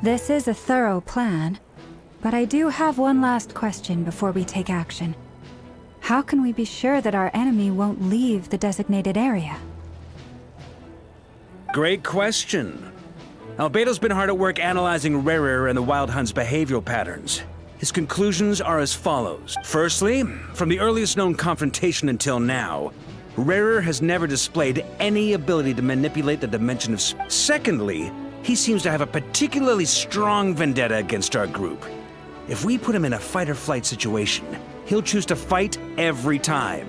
This is a thorough plan, but I do have one last question before we take action. How can we be sure that our enemy won't leave the designated area? Great question. Albedo's been hard at work analyzing Rerir and the Wild Hunt's behavioral patterns. His conclusions are as follows. Firstly, from the earliest known confrontation until now, Rerir has never displayed any ability to manipulate the dimension of space. Secondly, he seems to have a particularly strong vendetta against our group. If we put him in a fight-or-flight situation, he'll choose to fight every time.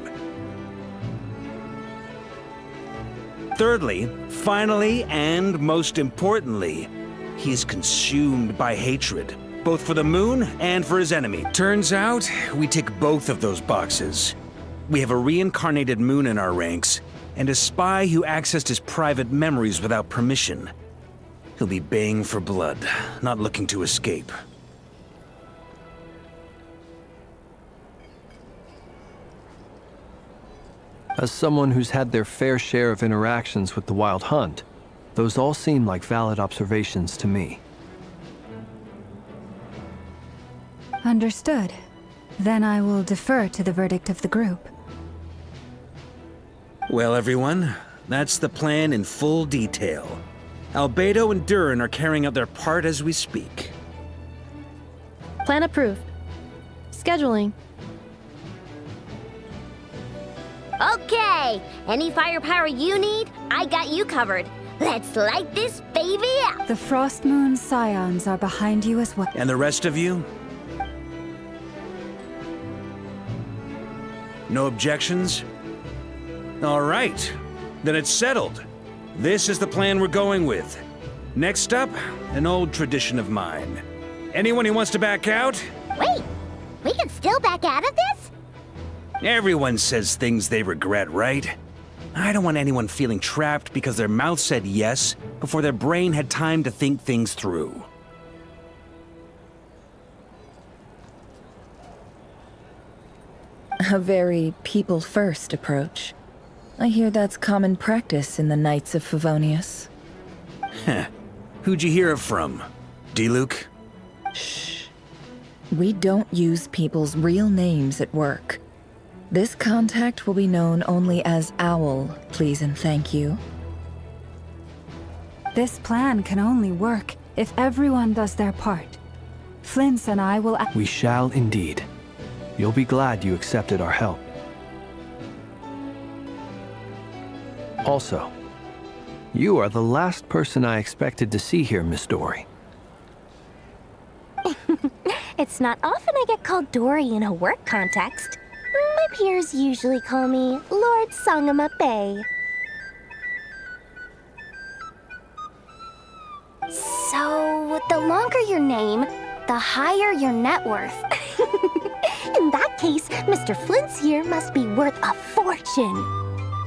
Thirdly, finally, and most importantly, he's consumed by hatred, both for the moon and for his enemy. Turns out, we tick both of those boxes. We have a reincarnated moon in our ranks, and a spy who accessed his private memories without permission. He'll be baying for blood, not looking to escape. As someone who's had their fair share of interactions with the Wild Hunt, those all seem like valid observations to me. Understood. Then I will defer to the verdict of the group. Well, everyone, that's the plan in full detail. Albedo and Durin are carrying out their part as we speak. Plan approved. Scheduling. Okay, any firepower you need, I got you covered. Let's light this baby up. The Frost Moon Scions are behind you as well. And the rest of you? No objections? All right, then it's settled. This is the plan we're going with. Next up, an old tradition of mine. Anyone who wants to back out? Wait, we can still back out of this? Everyone says things they regret, right? I don't want anyone feeling trapped because their mouth said yes before their brain had time to think things through. A very people-first approach. I hear that's common practice in the Knights of Favonius. Heh. Who'd you hear it from? D-Luke? Shh. We don't use people's real names at work. This contact will be known only as Owl, please and thank you. This plan can only work if everyone does their part. Flint's and I will... We shall indeed. You'll be glad you accepted our help. Also, you are the last person I expected to see here, Miss Dory. It's not often I get called Dory in a work context. My peers usually call me Lord Sangama Bay. So, the longer your name, the higher your net worth. In that case, Mr. Flint's here must be worth a fortune.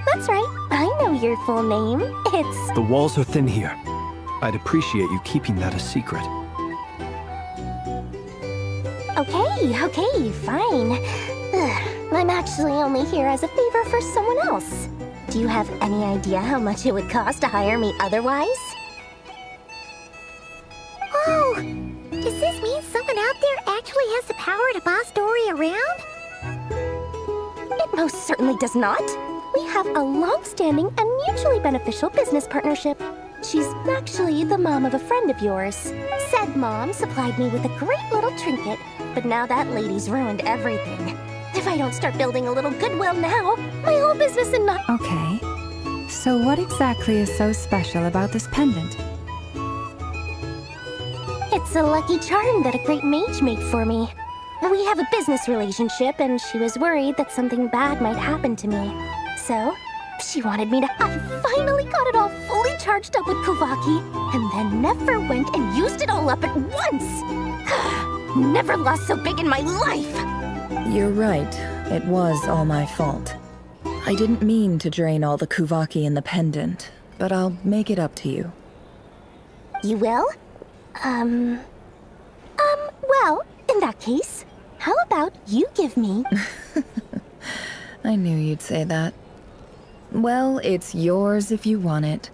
That's right, I know your full name. It's... The walls are thin here. I'd appreciate you keeping that a secret. Okay, fine. I'm actually only here as a favor for someone else. Do you have any idea how much it would cost to hire me otherwise? Oh, does this mean someone out there actually has the power to boss Dory around? It most certainly does not. We have a long-standing and mutually beneficial business partnership. She's actually the mom of a friend of yours. Said mom supplied me with a great little trinket, but now that lady's ruined everything. If I don't start building a little goodwill now, my whole business and not... Okay. So what exactly is so special about this pendant? It's a lucky charm that a great mage made for me. We have a business relationship, and she was worried that something bad might happen to me. So, she wanted me to... I finally got it all fully charged up with Kovaki, and then never went and used it all up at once! Never lost so big in my life! You're right. It was all my fault. I didn't mean to drain all the Kuvaki in the pendant, but I'll make it up to you. You will? Well, in that case, how about you give me... I knew you'd say that. Well, it's yours if you want it.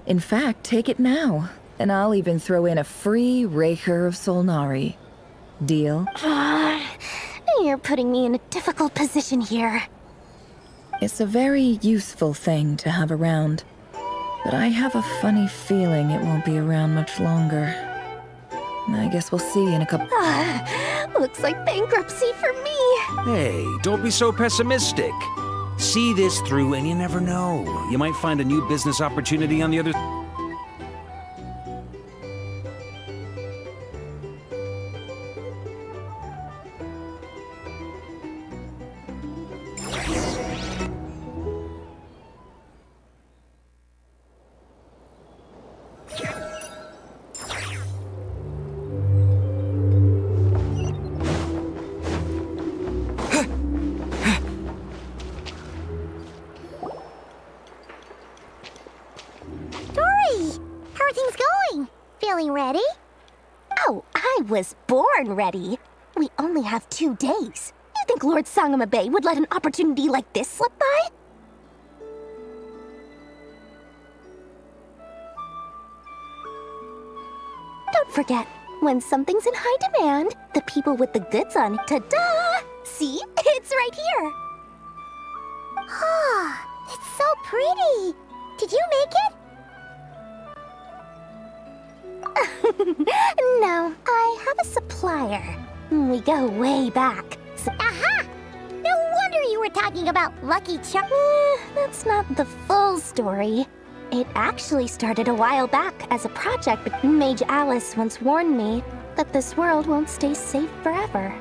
In fact, take it now, and I'll even throw in a free Rerir of Solnari. Deal? You're putting me in a difficult position here. It's a very useful thing to have around, but I have a funny feeling it won't be around much longer. I guess we'll see in a couple... Looks like bankruptcy for me. Hey, don't be so pessimistic. See this through and you never know. You might find a new business opportunity on the other... Feeling ready? Oh, I was born ready. We only have 2 days. You think Lord Sangamabe would let an opportunity like this slip by? Don't forget, when something's in high demand, the people with the goods on, ta-da! See? It's right here. Ah, it's so pretty. Did you make it? No, I have a supplier. We go way back. Aha! No wonder you were talking about Lucky Charm. That's not the full story. It actually started a while back as a project, but Mage Alice once warned me that this world won't stay safe forever.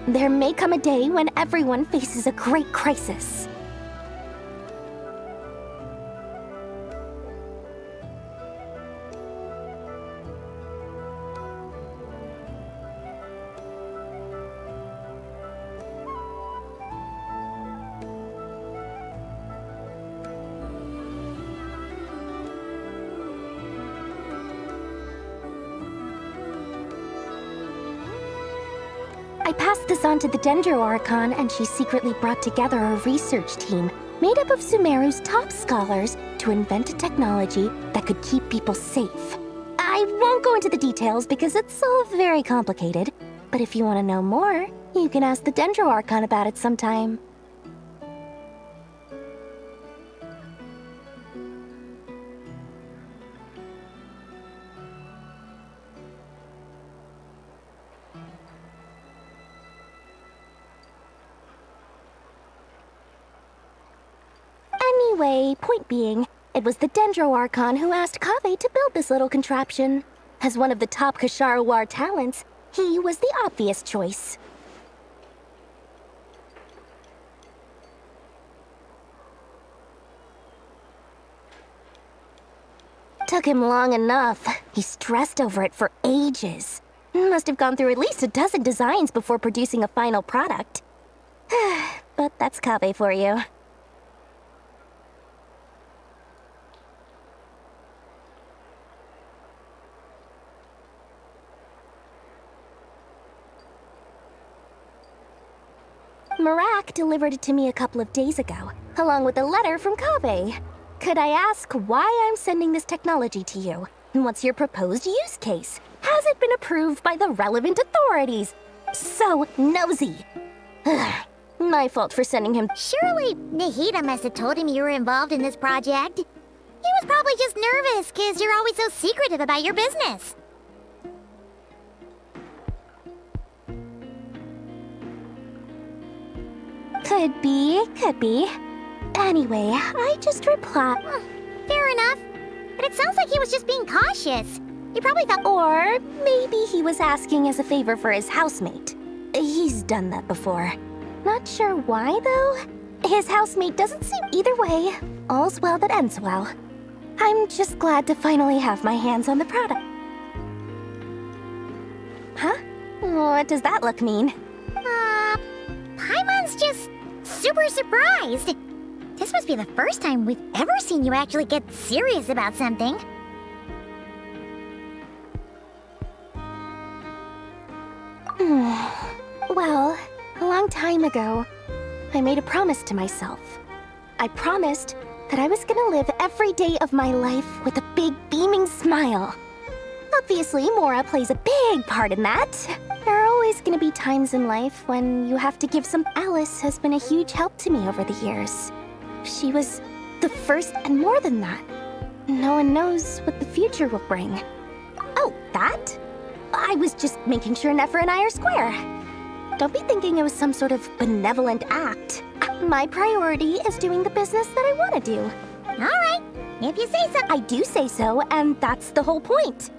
There may come a day when everyone faces a great crisis. I passed this on to the Dendro Archon, and she secretly brought together a research team made up of Sumeru's top scholars to invent a technology that could keep people safe. I won't go into the details because it's all very complicated, but if you want to know more, you can ask the Dendro Archon about it sometime. Anyway, point being, it was the Dendro Archon who asked Kaveh to build this little contraption. As one of the top Kashara War talents, he was the obvious choice. Took him long enough. He stressed over it for ages. Must have gone through at least a dozen designs before producing a final product. But that's Kaveh for you. Marak delivered it to me a couple of days ago, along with a letter from Kaveh. Could I ask why I'm sending this technology to you? And what's your proposed use case? Has it been approved by the relevant authorities? So nosy. My fault for sending him. Surely Nahida must have told him you were involved in this project. He was probably just nervous because you're always so secretive about your business. Could be. Anyway, I just replied. Fair enough. But it sounds like he was just being cautious. He probably thought... Or maybe he was asking as a favor for his housemate. He's done that before. Not sure why, though. His housemate doesn't seem either way. All's well that ends well. I'm just glad to finally have my hands on the product. Huh? What does that look mean? Paimon's just super surprised. This must be the first time we've ever seen you actually get serious about something. Well, a long time ago, I made a promise to myself. I promised that I was gonna live every day of my life with a big beaming smile. Obviously, Mora plays a big part in that. There are always gonna be times in life when you have to give some. Alice has been a huge help to me over the years. She was the first, and more than that. No one knows what the future will bring. Oh, that? I was just making sure Nefer and I are square. Don't be thinking it was some sort of benevolent act. My priority is doing the business that I want to do. All right, if you say so. I do say so, and that's the whole point.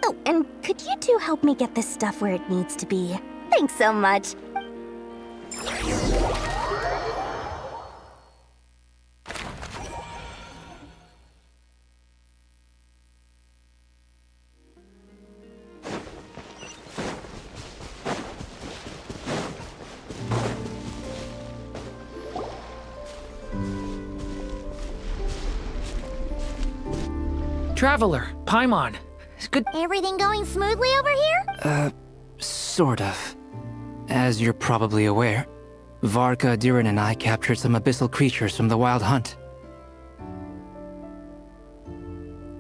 Oh, and could you two help me get this stuff where it needs to be? Thanks so much. Traveler, Paimon. It's good. Everything going smoothly over here? Sort of. As you're probably aware, Varka, Durin, and I captured some abyssal creatures from the Wild Hunt.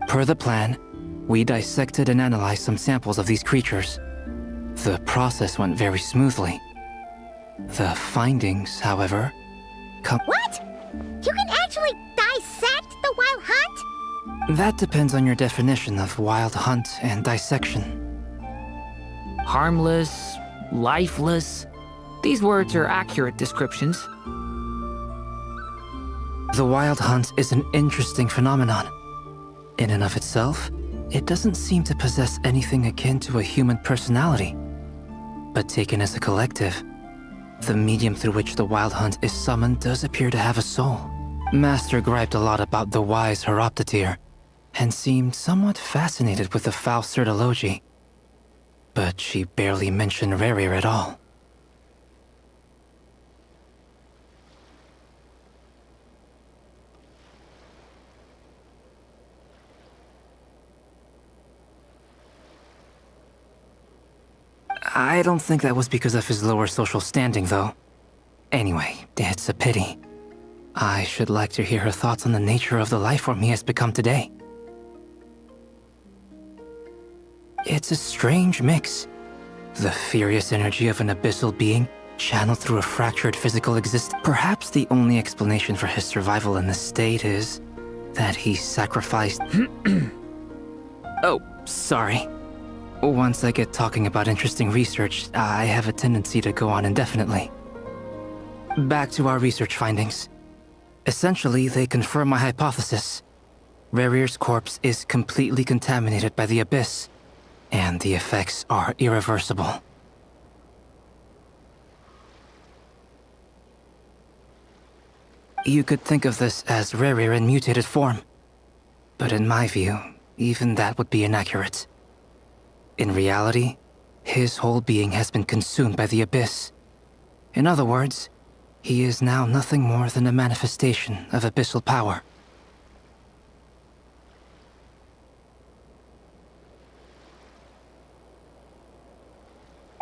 Per the plan, we dissected and analyzed some samples of these creatures. The process went very smoothly. The findings, however, What? You can actually dissect the Wild Hunt? That depends on your definition of Wild Hunt and dissection. Harmless, lifeless. These words are accurate descriptions. The Wild Hunt is an interesting phenomenon. In and of itself, it doesn't seem to possess anything akin to a human personality. But taken as a collective, the medium through which the Wild Hunt is summoned does appear to have a soul. Master griped a lot about the wise Horoptetyr, and seemed somewhat fascinated with the foul certology. But she barely mentioned Rerir at all. I don't think that was because of his lower social standing, though. Anyway, it's a pity. I should like to hear her thoughts on the nature of the lifeform he has become today. It's a strange mix. The furious energy of an abyssal being channeled through a fractured physical existence. Perhaps the only explanation for his survival in this state is that he sacrificed... Oh, sorry. Once I get talking about interesting research, I have a tendency to go on indefinitely. Back to our research findings. Essentially, they confirm my hypothesis. Rerir's corpse is completely contaminated by the Abyss, and the effects are irreversible. You could think of this as Rerir in mutated form. But in my view, even that would be inaccurate. In reality, his whole being has been consumed by the Abyss. In other words, he is now nothing more than a manifestation of abyssal power.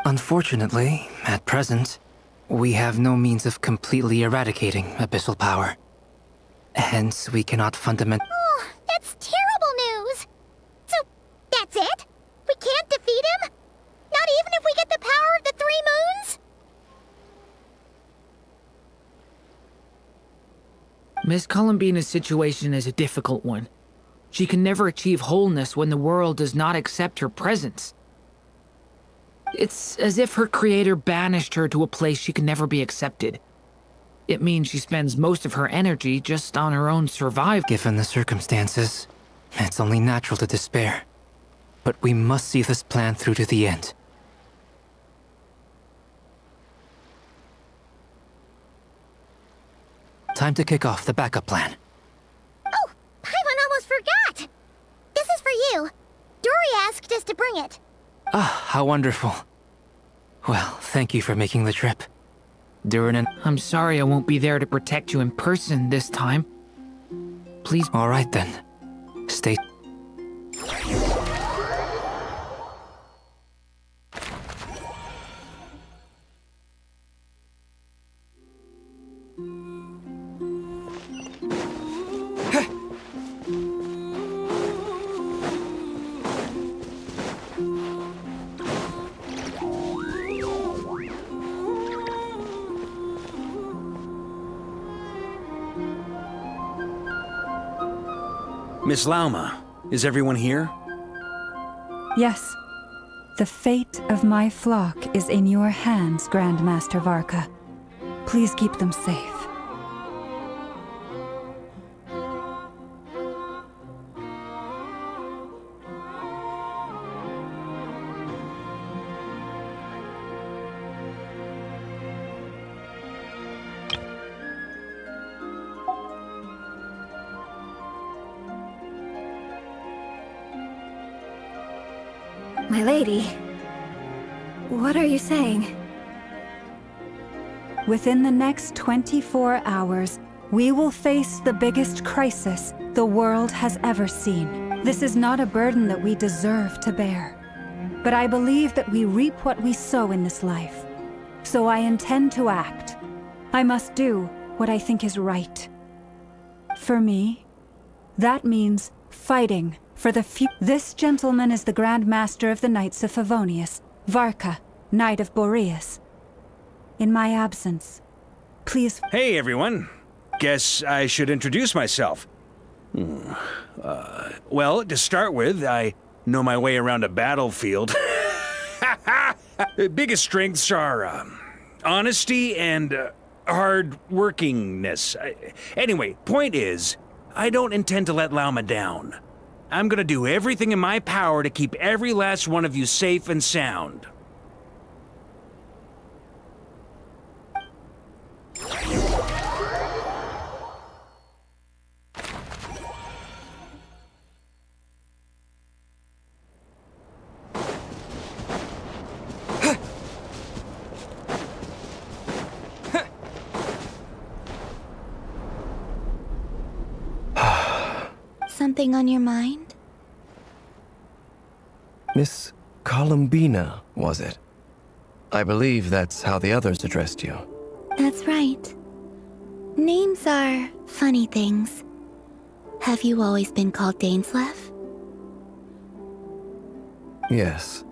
Unfortunately, at present, we have no means of completely eradicating abyssal power. Hence, we cannot Oh, that's terrible news! So, that's it? We can't defeat him? Not even if we get the power of the Three Moons? Miss Columbina's situation is a difficult one. She can never achieve wholeness when the world does not accept her presence. It's as if her creator banished her to a place she can never be accepted. It means she spends most of her energy just on her own survival. Given the circumstances, it's only natural to despair. But we must see this plan through to the end. Time to kick off the backup plan. Oh, Paimon almost forgot! This is for you. Dory asked us to bring it. Ah, how wonderful. Well, thank you for making the trip. Durin and... I'm sorry I won't be there to protect you in person this time. Please. Alright then. Stay... Miss Lauma, is everyone here? Yes. The fate of my flock is in your hands, Grandmaster Varka. Please keep them safe. My lady, what are you saying? Within the next 24 hours, we will face the biggest crisis the world has ever seen. This is not a burden that we deserve to bear, but I believe that we reap what we sow in this life. So I intend to act. I must do what I think is right. For me, that means fighting for the future. This gentleman is the Grand Master of the Knights of Favonius, Varka, Knight of Boreas. In my absence, please... Hey, everyone. Guess I should introduce myself. Well, to start with, I know my way around a battlefield. Biggest strengths are honesty and hard-workingness. Anyway, point is, I don't intend to let Lauma down. I'm gonna do everything in my power to keep every last one of you safe and sound. Something on your mind? Miss Columbina, was it? I believe that's how the others addressed you. That's right. Names are funny things. Have you always been called Dainsleif? Yes.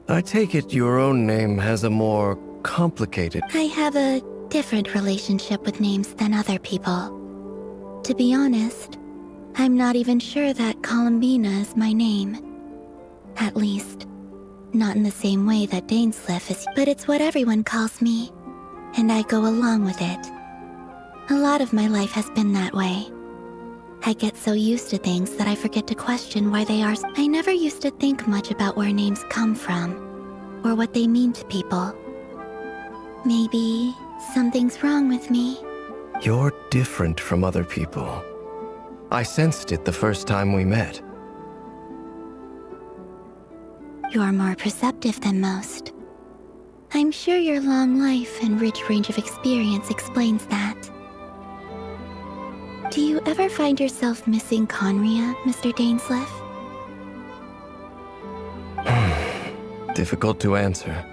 I take it your own name has a more complicated... I have a different relationship with names than other people. To be honest, I'm not even sure that Columbina is my name. At least, not in the same way that Dainsleif is, but it's what everyone calls me, and I go along with it. A lot of my life has been that way. I get so used to things that I forget to question why they are. I never used to think much about where names come from, or what they mean to people. Maybe something's wrong with me. You're different from other people. I sensed it the first time we met. You're more perceptive than most. I'm sure your long life and rich range of experience explains that. Do you ever find yourself missing Conria, Mr. Dainsleif? Difficult to answer.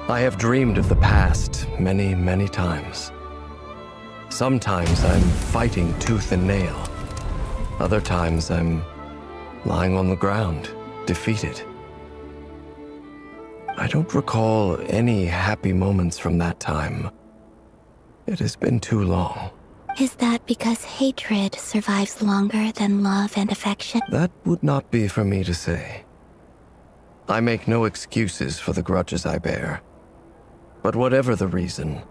I have dreamed of the past many, many times. Sometimes I'm fighting tooth and nail. Other times I'm lying on the ground, defeated. I don't recall any happy moments from that time. It has been too long. Is that because hatred survives longer than love and affection? That would not be for me to say. I make no excuses for the grudges I bear. But whatever the reason,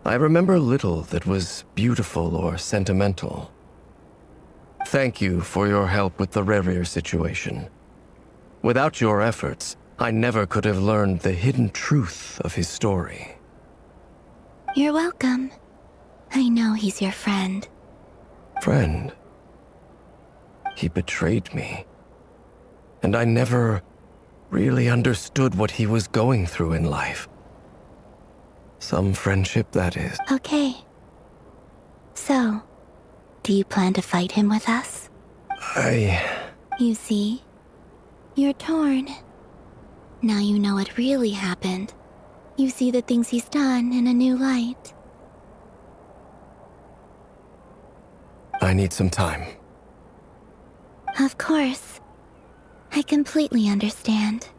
I remember little that was beautiful or sentimental. Thank you for your help with the Rerir situation. Without your efforts, I never could have learned the hidden truth of his story. You're welcome. I know he's your friend. Friend? He betrayed me. And I never really understood what he was going through in life. Some friendship, that is. Okay. So, do you plan to fight him with us? You see, you're torn. Now you know what really happened. You see the things he's done in a new light. I need some time. Of course. I completely understand.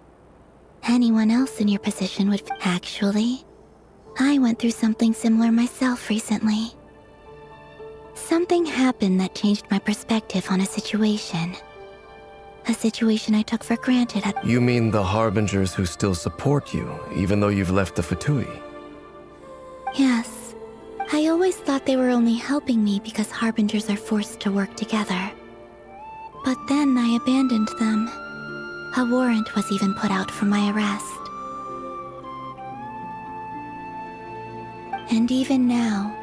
Anyone else in your position would... Actually, I went through something similar myself recently. Something happened that changed my perspective on a situation. A situation I took for granted at... You mean the Harbingers who still support you, even though you've left the Fatui? Yes. I always thought they were only helping me because Harbingers are forced to work together. But then I abandoned them. A warrant was even put out for my arrest. And even now,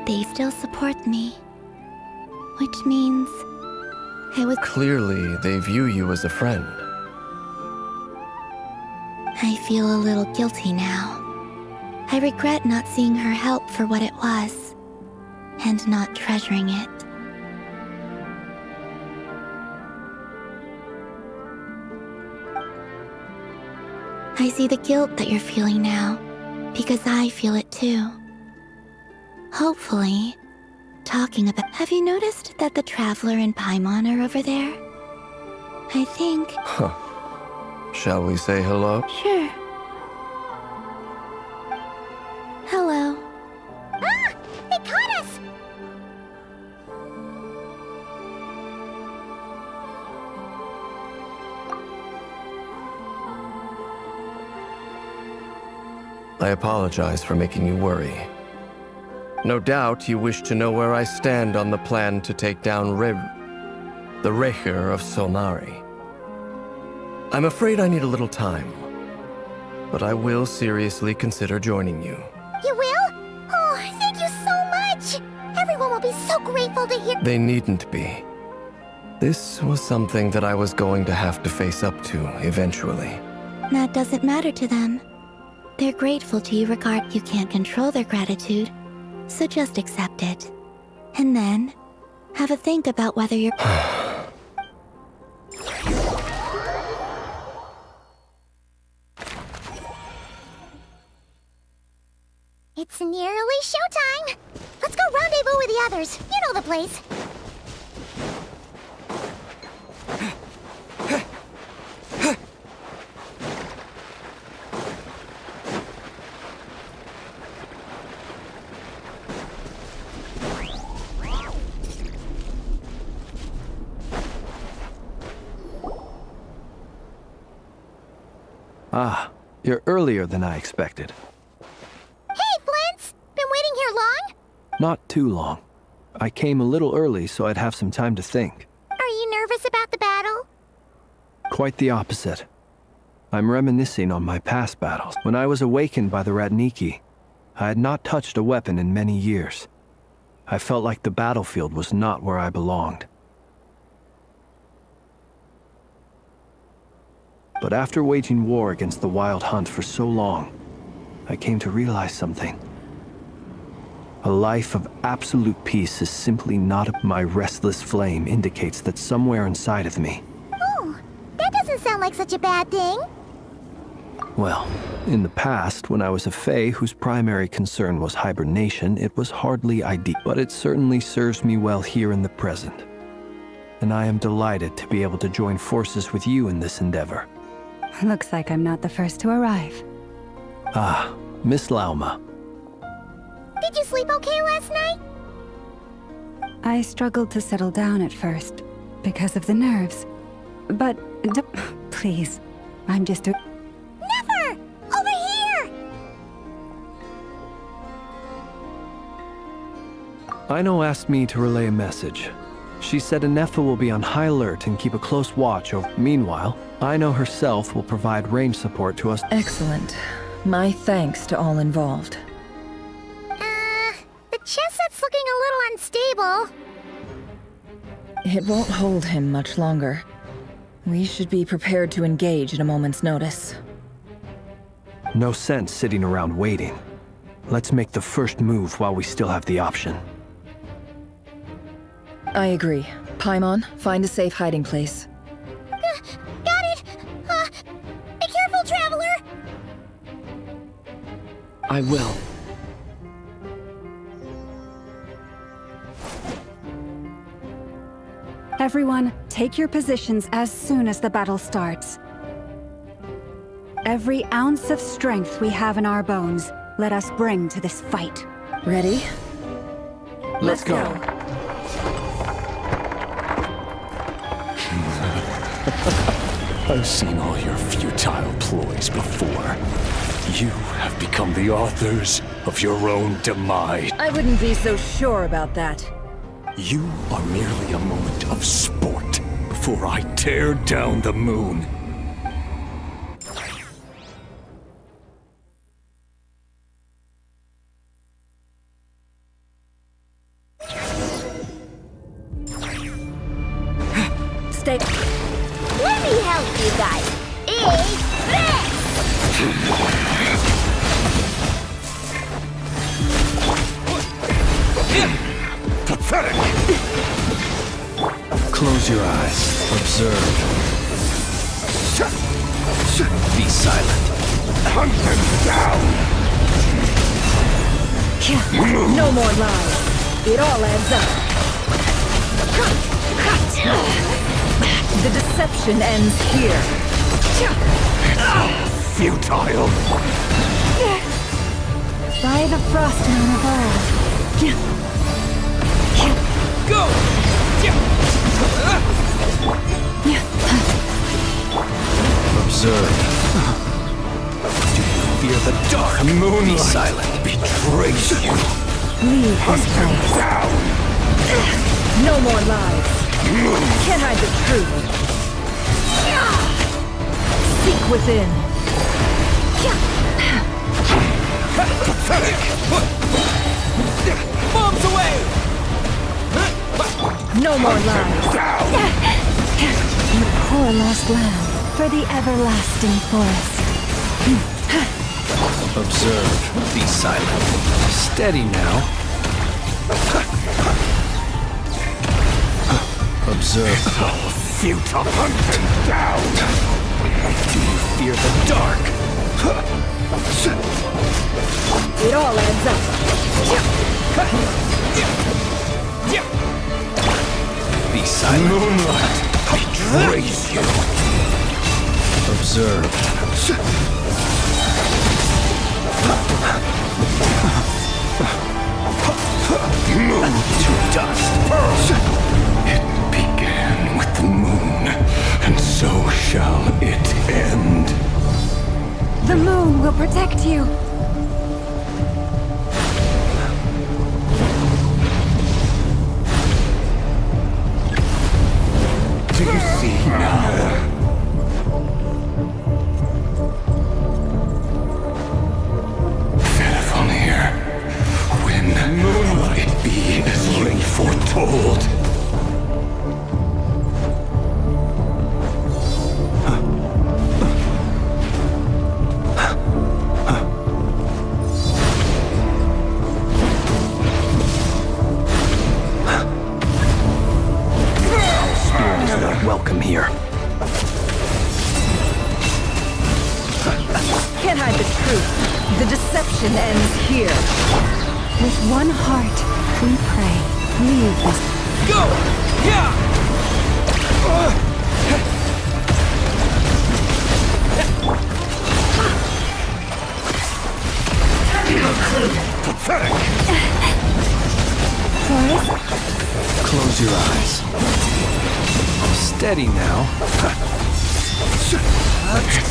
they still support me. Which means I was... Clearly, they view you as a friend. I feel a little guilty now. I regret not seeing her help for what it was, and not treasuring it. I see the guilt that you're feeling now, because I feel it too. Hopefully, talking about... Have you noticed that the Traveler and Paimon are over there? I think... Huh. Shall we say hello? Sure. Hello. Ah! They caught us! I apologize for making you worry. No doubt you wish to know where I stand on the plan to take down the Rerir of Solnari. I'm afraid I need a little time, but I will seriously consider joining you. You will? Oh, thank you so much! Everyone will be so grateful to hear— They needn't be. This was something that I was going to have to face up to eventually. That doesn't matter to them. They're grateful to you regard. You can't control their gratitude, so just accept it. And then, have a think about whether you're... It's nearly showtime! Let's go rendezvous with the others. You know the place. Ah, you're earlier than I expected. Hey, Flint's! Been waiting here long? Not too long. I came a little early so I'd have some time to think. Are you nervous about the battle? Quite the opposite. I'm reminiscing on my past battles. When I was awakened by the Ratniki, I had not touched a weapon in many years. I felt like the battlefield was not where I belonged. But after waging war against the Wild Hunt for so long, I came to realize something. A life of absolute peace is simply not... My restless flame indicates that somewhere inside of me... Oh, that doesn't sound like such a bad thing. Well, in the past, when I was a Fae whose primary concern was hibernation, it was hardly ideal. But it certainly serves me well here in the present. And I am delighted to be able to join forces with you in this endeavor. Looks like I'm not the first to arrive. Ah, Miss Lauma. Did you sleep okay last night? I struggled to settle down at first, because of the nerves. But, please, I'm just a... Never! Over here! Aino asked me to relay a message. She said Anefa will be on high alert and keep a close watch over... Meanwhile, Aino herself will provide range support to us. Excellent. My thanks to all involved. The chess set's looking a little unstable. It won't hold him much longer. We should be prepared to engage at a moment's notice. No sense sitting around waiting. Let's make the first move while we still have the option. I agree. Paimon, find a safe hiding place. Got it! Be careful, Traveler! I will. Everyone, take your positions as soon as the battle starts. Every ounce of strength we have in our bones, let us bring to this fight. Ready? Let's go. I've seen all your futile ploys before. You have become the authors of your own demise. I wouldn't be so sure about that. You are merely a moment of sport before I tear down the moon. Stay. Let me help you guys. Eat Pathetic! Close your eyes. Observe. Be silent. Hunt them down! No more lies. It all adds up. The deception ends here. Futile! By the frost moon of old. Go! Observe. Do you fear the dark? Moonlight. Be silent. Betrays you. Leave Hunt this them place. down! No more lies. Can't hide the truth. Seek within. Pathetic! Bombs away! No more lies. Down! You poor lost lamb for the everlasting forest. Observe. Be silent. Steady now. Observe. Futile! Hunt them down! Do you fear the dark? It all adds up. Be silent. Moonlight betrays you. Observe. Moon to dust. It began with the moon, and so shall it end. The moon will protect you. Do you see now? Fenifalnir, when will it be as you foretold? Welcome here. Can't hide the truth. The deception ends here. With one heart, we pray. Leave this. Go! Yeah! Pathetic! Forest, Close your eyes. Steady now.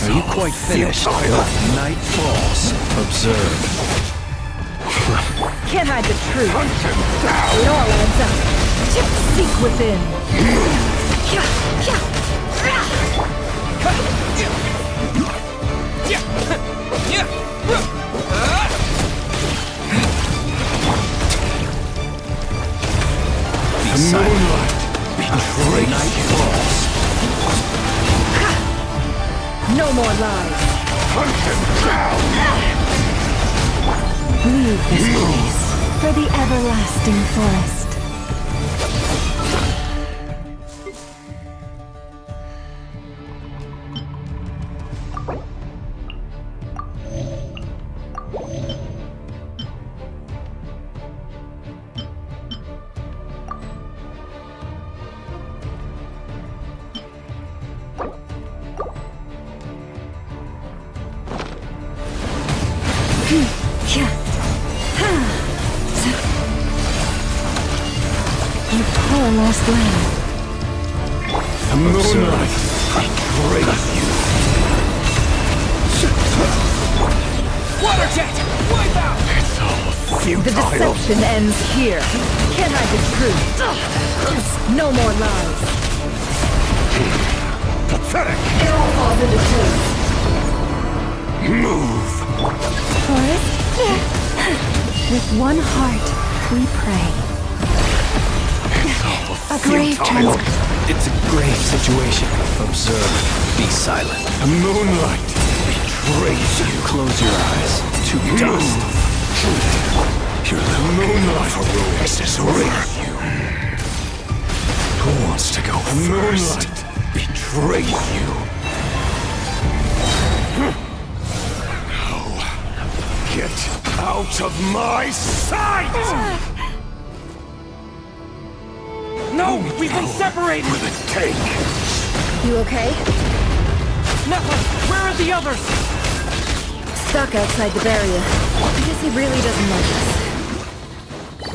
Are you quite finished? Night falls. Observe. Can't hide the truth. It all adds up. Seek within. The moonlight betrays Night you. falls. No more lies. Hunt them down! Leave this place for the everlasting forest. You poor lost lamb. The moonlight betrays you. Water jet! Wipe out! It's all futile. The deception ends here. Can I the truth? No more lies. Pathetic. It all falls into place. Move. Forest? With one heart, we pray. A grave Futile. It's a grave situation. Observe. Be silent. The moonlight betrays you. Close your eyes. To dust. Your little moonlight betrays you. Who wants to go first? Moonlight betrays you. Now, get out of my sight! No! We've been separated! Will it take? You okay? Nothing! Where are the others? Stuck outside the barrier. I guess he really doesn't like us.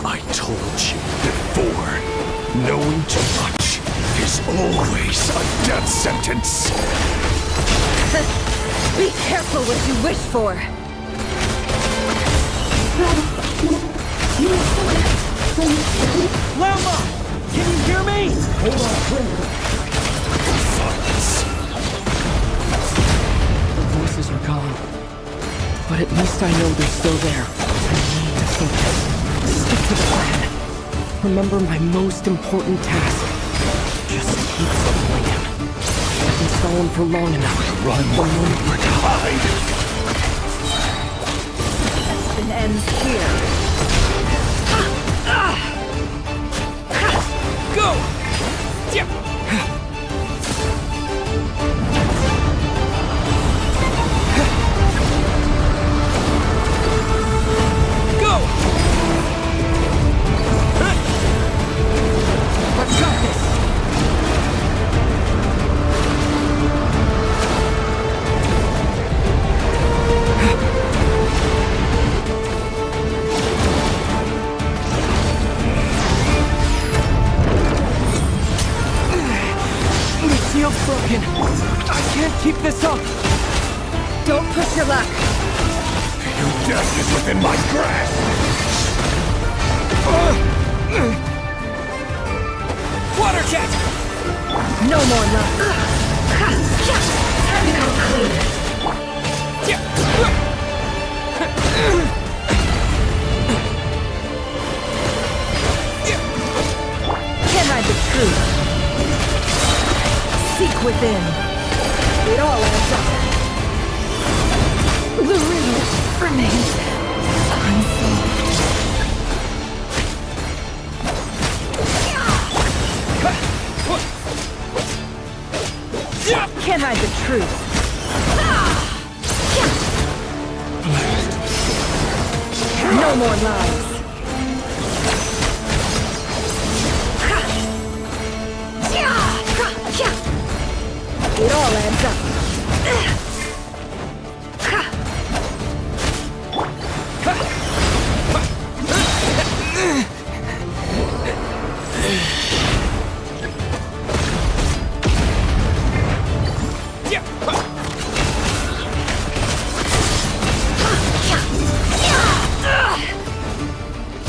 I told you before, knowing too much is always a death sentence. Be careful what you wish for. Lama! Can you hear me? The voices are gone. But at least I know they're still there. I need to focus. Stick to the plan. Remember my most important task. Just keep following him. I've been stalling for long enough. Run The moment or hide. It ends here. Go! Yeah. Go! Let's got this! The shield's broken. I can't keep this up. Don't push your luck. Your death is within my grasp. Water jet! No more luck. Time to go clean. Can't hide the truth. Seek within. It all adds up. The riddle remains unsolved. Can't hide the truth. No more lies. It all adds up.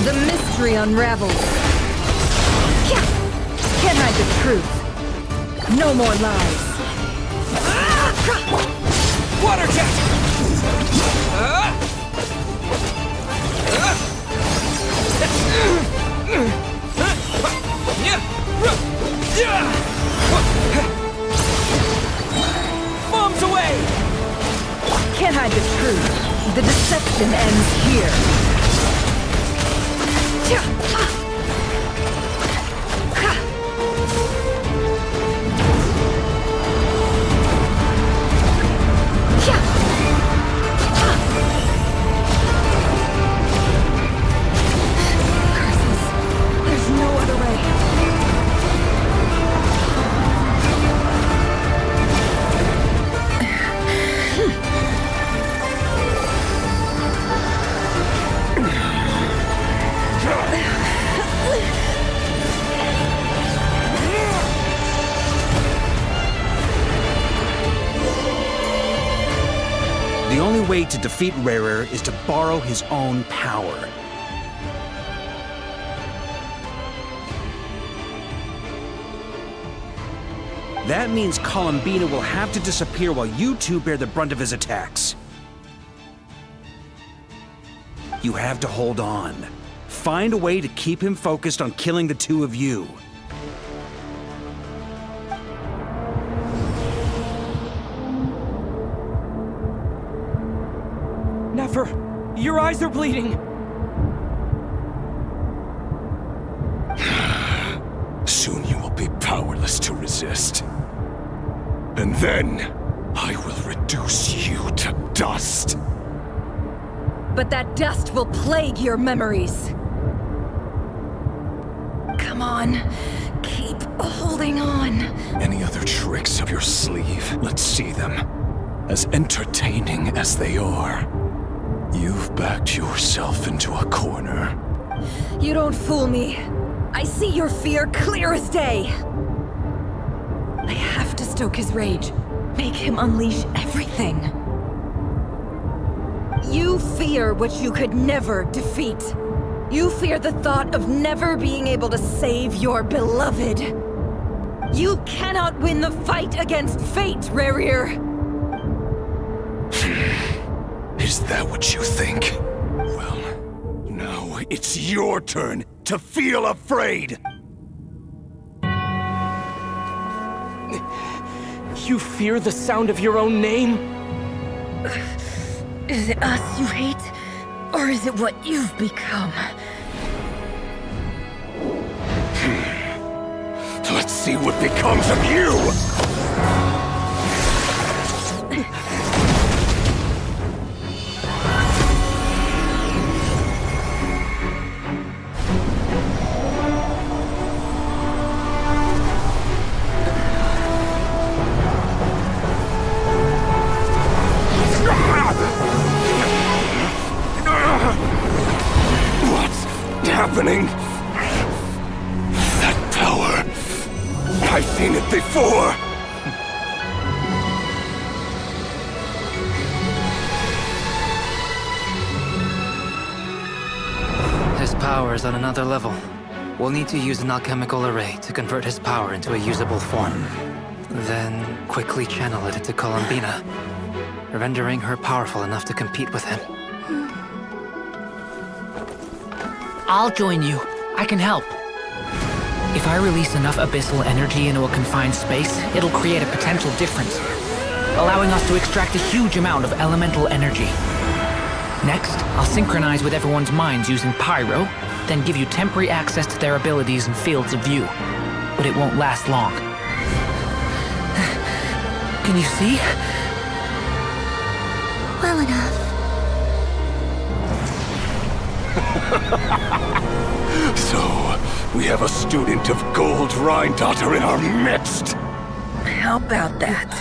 The mystery unravels. Can't hide the truth. No more lies. Water jet! Bombs away! Can't hide the truth. The deception ends here. There's no other way. The only way to defeat Rerir is to borrow his own power. That means Columbina will have to disappear while you two bear the brunt of his attacks. You have to hold on. Find a way to keep him focused on killing the two of you. Never! Your eyes are bleeding! Soon you will be powerless to resist. And then, I will reduce you to dust. But that dust will plague your memories. Come on, keep holding on. Any other tricks up your sleeve? Let's see them. As entertaining as they are, you've backed yourself into a corner. You don't fool me. I see your fear clear as day. I have to stoke his rage. Make him unleash everything. You fear what you could never defeat. You fear the thought of never being able to save your beloved. You cannot win the fight against fate, Rerir. Is that what you think? Well, now it's your turn to feel afraid! You fear the sound of your own name? Is it us you hate? Or is it what you've become? Let's see what becomes of you! Happening? That power. I've seen it before. His power is on another level. We'll need to use an alchemical array to convert his power into a usable form. Then quickly channel it into Columbina, rendering her powerful enough to compete with him. I'll join you. I can help. If I release enough abyssal energy into a confined space, it'll create a potential difference, allowing us to extract a huge amount of elemental energy. Next, I'll synchronize with everyone's minds using Pyro, then give you temporary access to their abilities and fields of view. But it won't last long. Can you see? Well enough. So, we have a student of Gold Rhine-Daughter in our midst. How about that?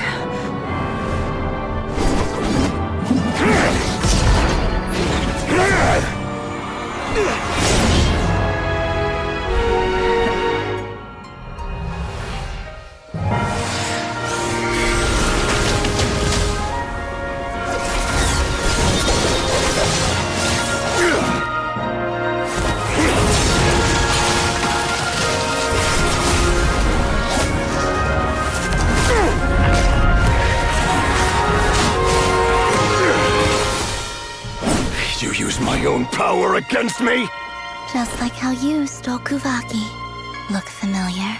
You use my own power against me? Just like how you stole Kuvaki. Look familiar?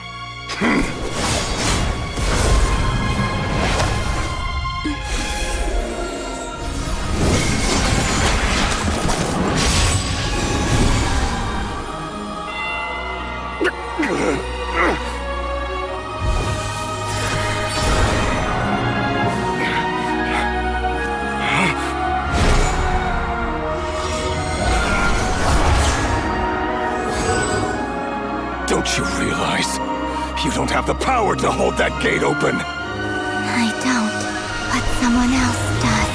Don't you realize you don't have the power to hold that gate open? I don't, but someone else does.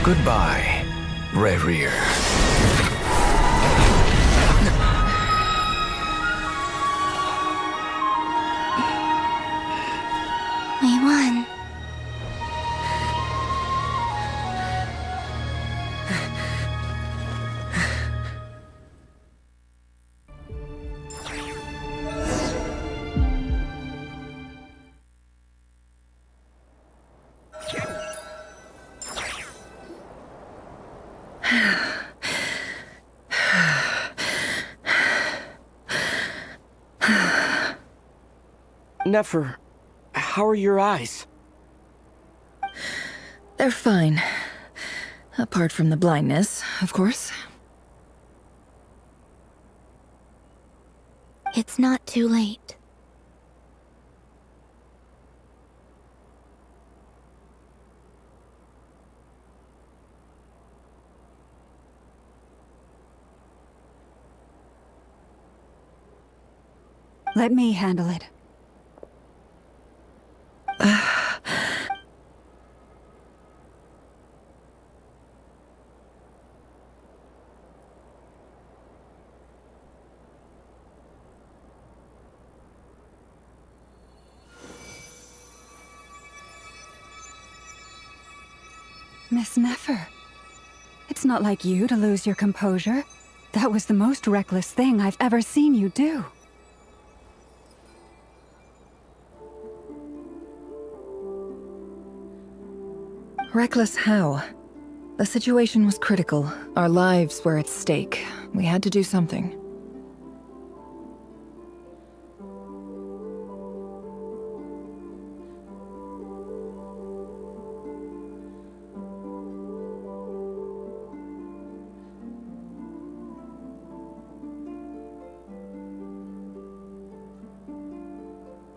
Goodbye, Rerir. We won. Nefer, how are your eyes? They're fine. Apart from the blindness, of course. It's not too late. Let me handle it. Miss Nefer, it's not like you to lose your composure. That was the most reckless thing I've ever seen you do. Reckless how? The situation was critical. Our lives were at stake. We had to do something.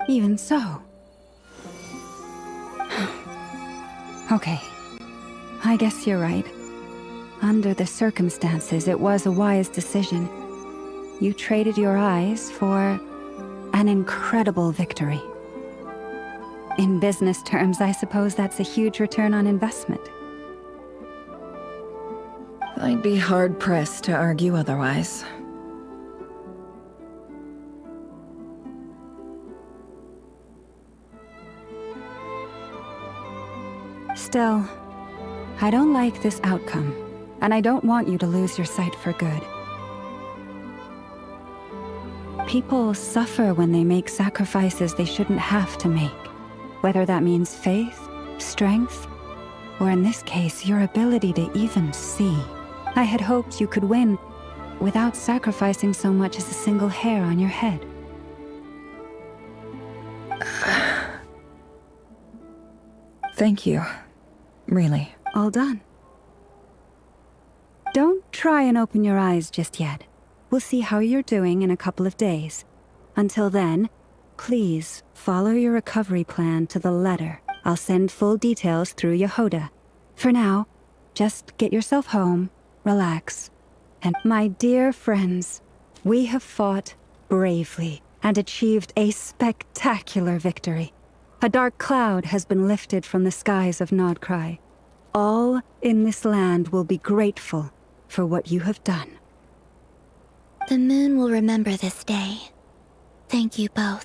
Even so. Okay. I guess you're right. Under the circumstances, it was a wise decision. You traded your eyes for an incredible victory. In business terms, I suppose that's a huge return on investment. I'd be hard-pressed to argue otherwise. Still, I don't like this outcome, and I don't want you to lose your sight for good. People suffer when they make sacrifices they shouldn't have to make, whether that means faith, strength, or in this case, your ability to even see. I had hoped you could win without sacrificing so much as a single hair on your head. Thank you. Really. All done. Don't try and open your eyes just yet. We'll see how you're doing in a couple of days. Until then, please follow your recovery plan to the letter. I'll send full details through Yehoda. For now, just get yourself home, relax. And my dear friends, we have fought bravely and achieved a spectacular victory. A dark cloud has been lifted from the skies of Nodcry. All in this land will be grateful for what you have done. The moon will remember this day. Thank you both.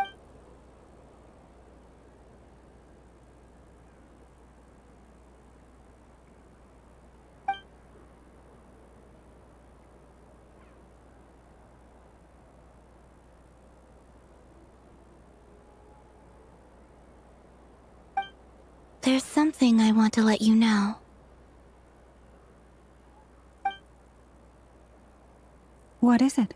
There's something I want to let you know. What is it?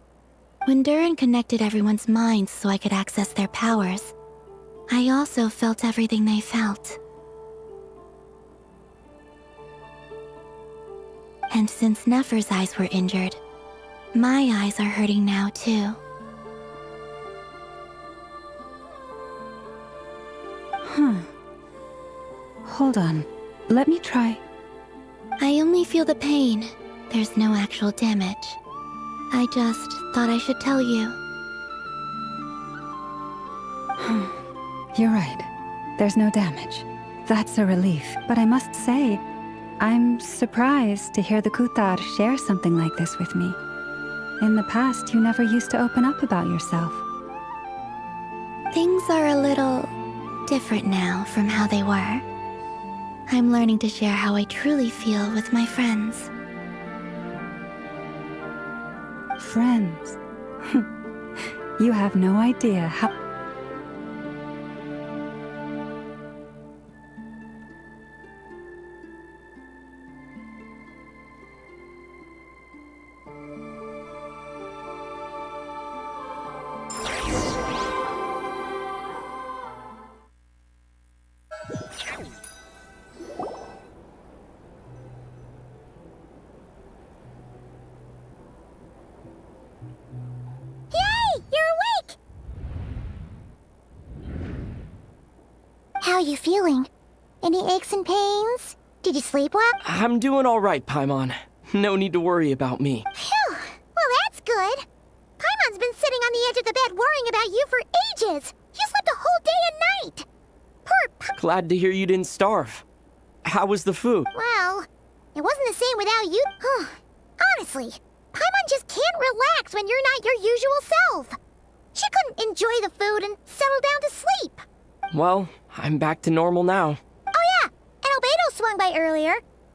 When Durin connected everyone's minds so I could access their powers, I also felt everything they felt. And since Nefer's eyes were injured, my eyes are hurting now too. Hold on. Let me try. I only feel the pain. there's no actual damage. I just thought I should tell you. You're right. There's no damage. That's a relief. But I must say, I'm surprised to hear the Kutar share something like this with me. In the past, you never used to open up about yourself. Things are a little different now from how they were. I'm learning to share how I truly feel with my friends. Friends. You have no idea how... How you feeling? Any aches and pains? Did you sleep well? I'm doing all right, Paimon. No need to worry about me. Phew! Well, that's good. Paimon's been sitting on the edge of the bed worrying about you for ages. You slept a whole day and night. Poor Glad to hear you didn't starve. How was the food? Well, it wasn't the same without you. Honestly, Paimon just can't relax when you're not your usual self. She couldn't enjoy the food and settle down to sleep. Well, I'm back to normal now. Oh yeah, and Albedo swung by earlier.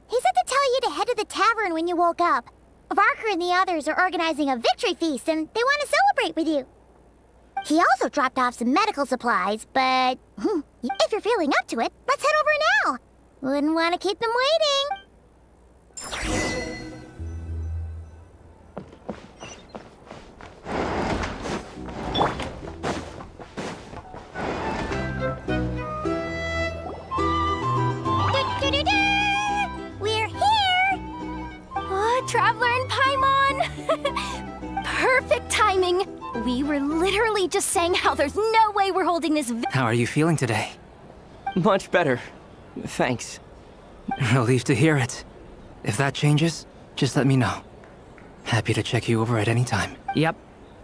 He said to tell you to head to the tavern when you woke up. Varka and the others are organizing a victory feast and they want to celebrate with you. He also dropped off some medical supplies, but if you're feeling up to it, let's head over now. Wouldn't want to keep them waiting. We're here! Oh, Traveler and Paimon! Perfect timing! We were literally just saying how there's no way we're holding this How are you feeling today? Much better. Thanks. Relieved to hear it. If that changes, just let me know. Happy to check you over at any time. Yep,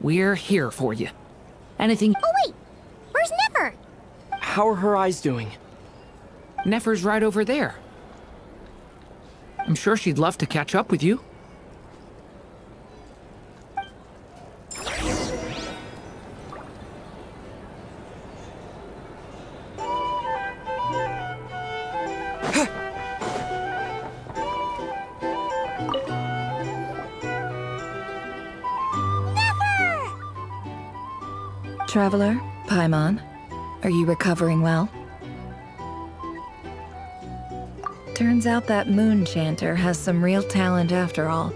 we're here for you. Anything... Oh wait! Where's Nefer? How are her eyes doing? Nefer's right over there. I'm sure she'd love to catch up with you. Traveler, Paimon, are you recovering well? Turns out that moon chanter has some real talent after all.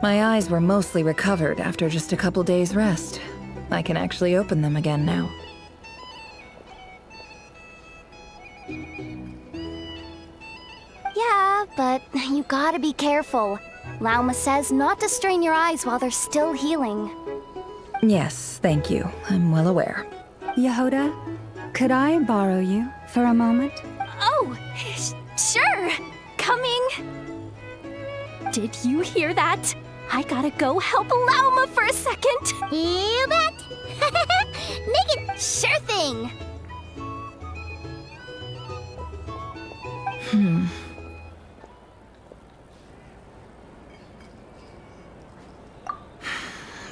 My eyes were mostly recovered after just a couple days' rest. I can actually open them again now. Yeah, but you gotta be careful. Lauma says not to strain your eyes while they're still healing. Yes, thank you. I'm well aware. Yehoda, could I borrow you for a moment? Oh, sure. Coming. Did you hear that? I gotta go help Lauma for a second. You bet! Make it Sure thing.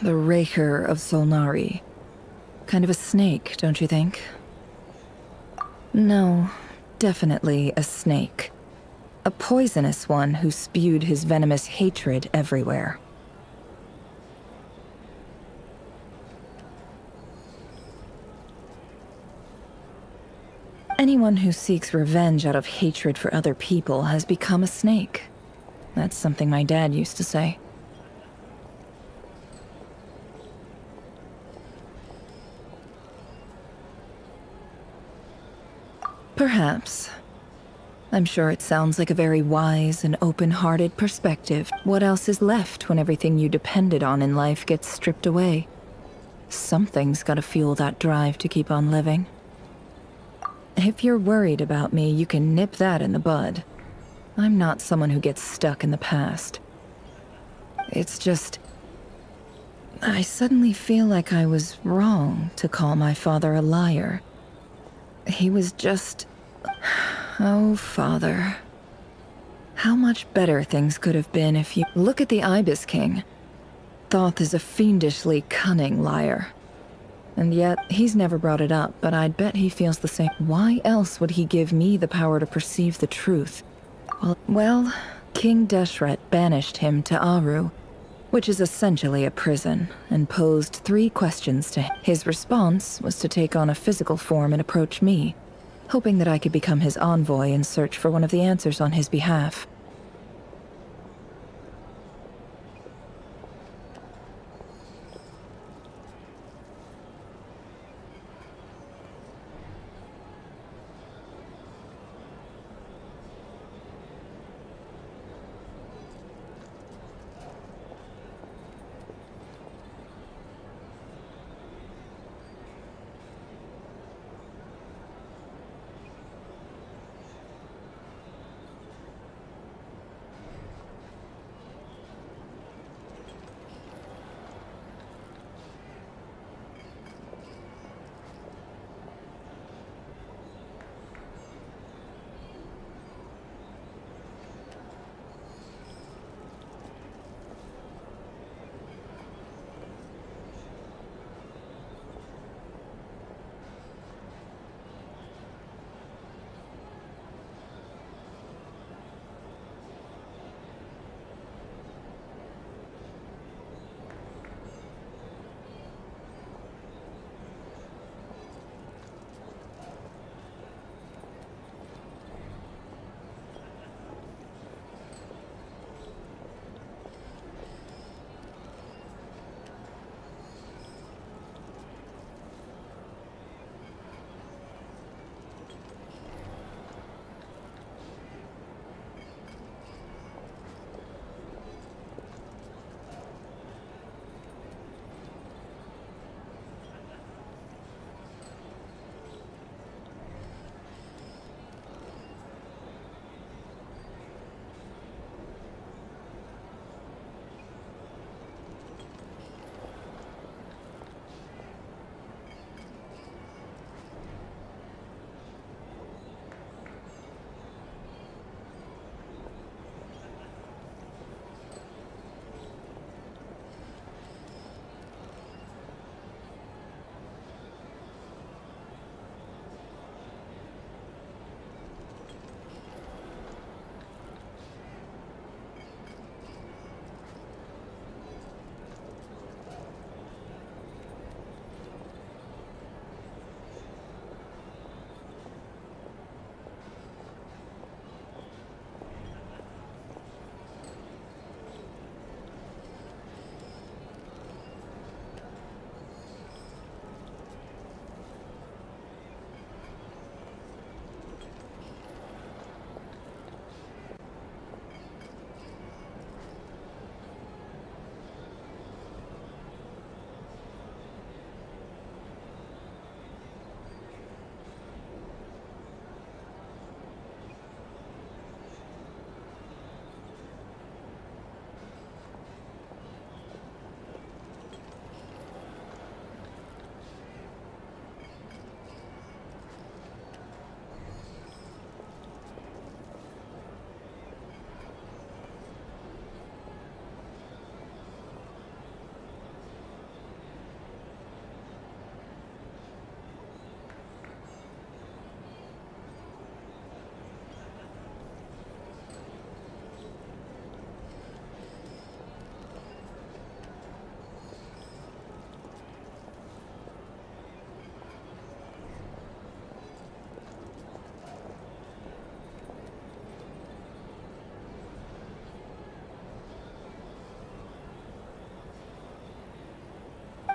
The Rerir of Solnari. Kind of a snake, don't you think? No, definitely a snake. A poisonous one who spewed his venomous hatred everywhere. Anyone who seeks revenge out of hatred for other people has become a snake. That's something my dad used to say. Perhaps. I'm sure it sounds like a very wise and open-hearted perspective. What else is left when everything you depended on in life gets stripped away? Something's gotta fuel that drive to keep on living. If you're worried about me, you can nip that in the bud. I'm not someone who gets stuck in the past. It's just... I suddenly feel like I was wrong to call my father a liar. He was just... Oh, Father. How much better things could have been if you... Look at the Ibis King. Thoth is a fiendishly cunning liar. And yet, he's never brought it up, but I'd bet he feels the same. Why else would he give me the power to perceive the truth? Well, King Deshret banished him to Aru, which is essentially a prison, and posed 3 questions to him. His response was to take on a physical form and approach me, hoping that I could become his envoy and search for one of the answers on his behalf.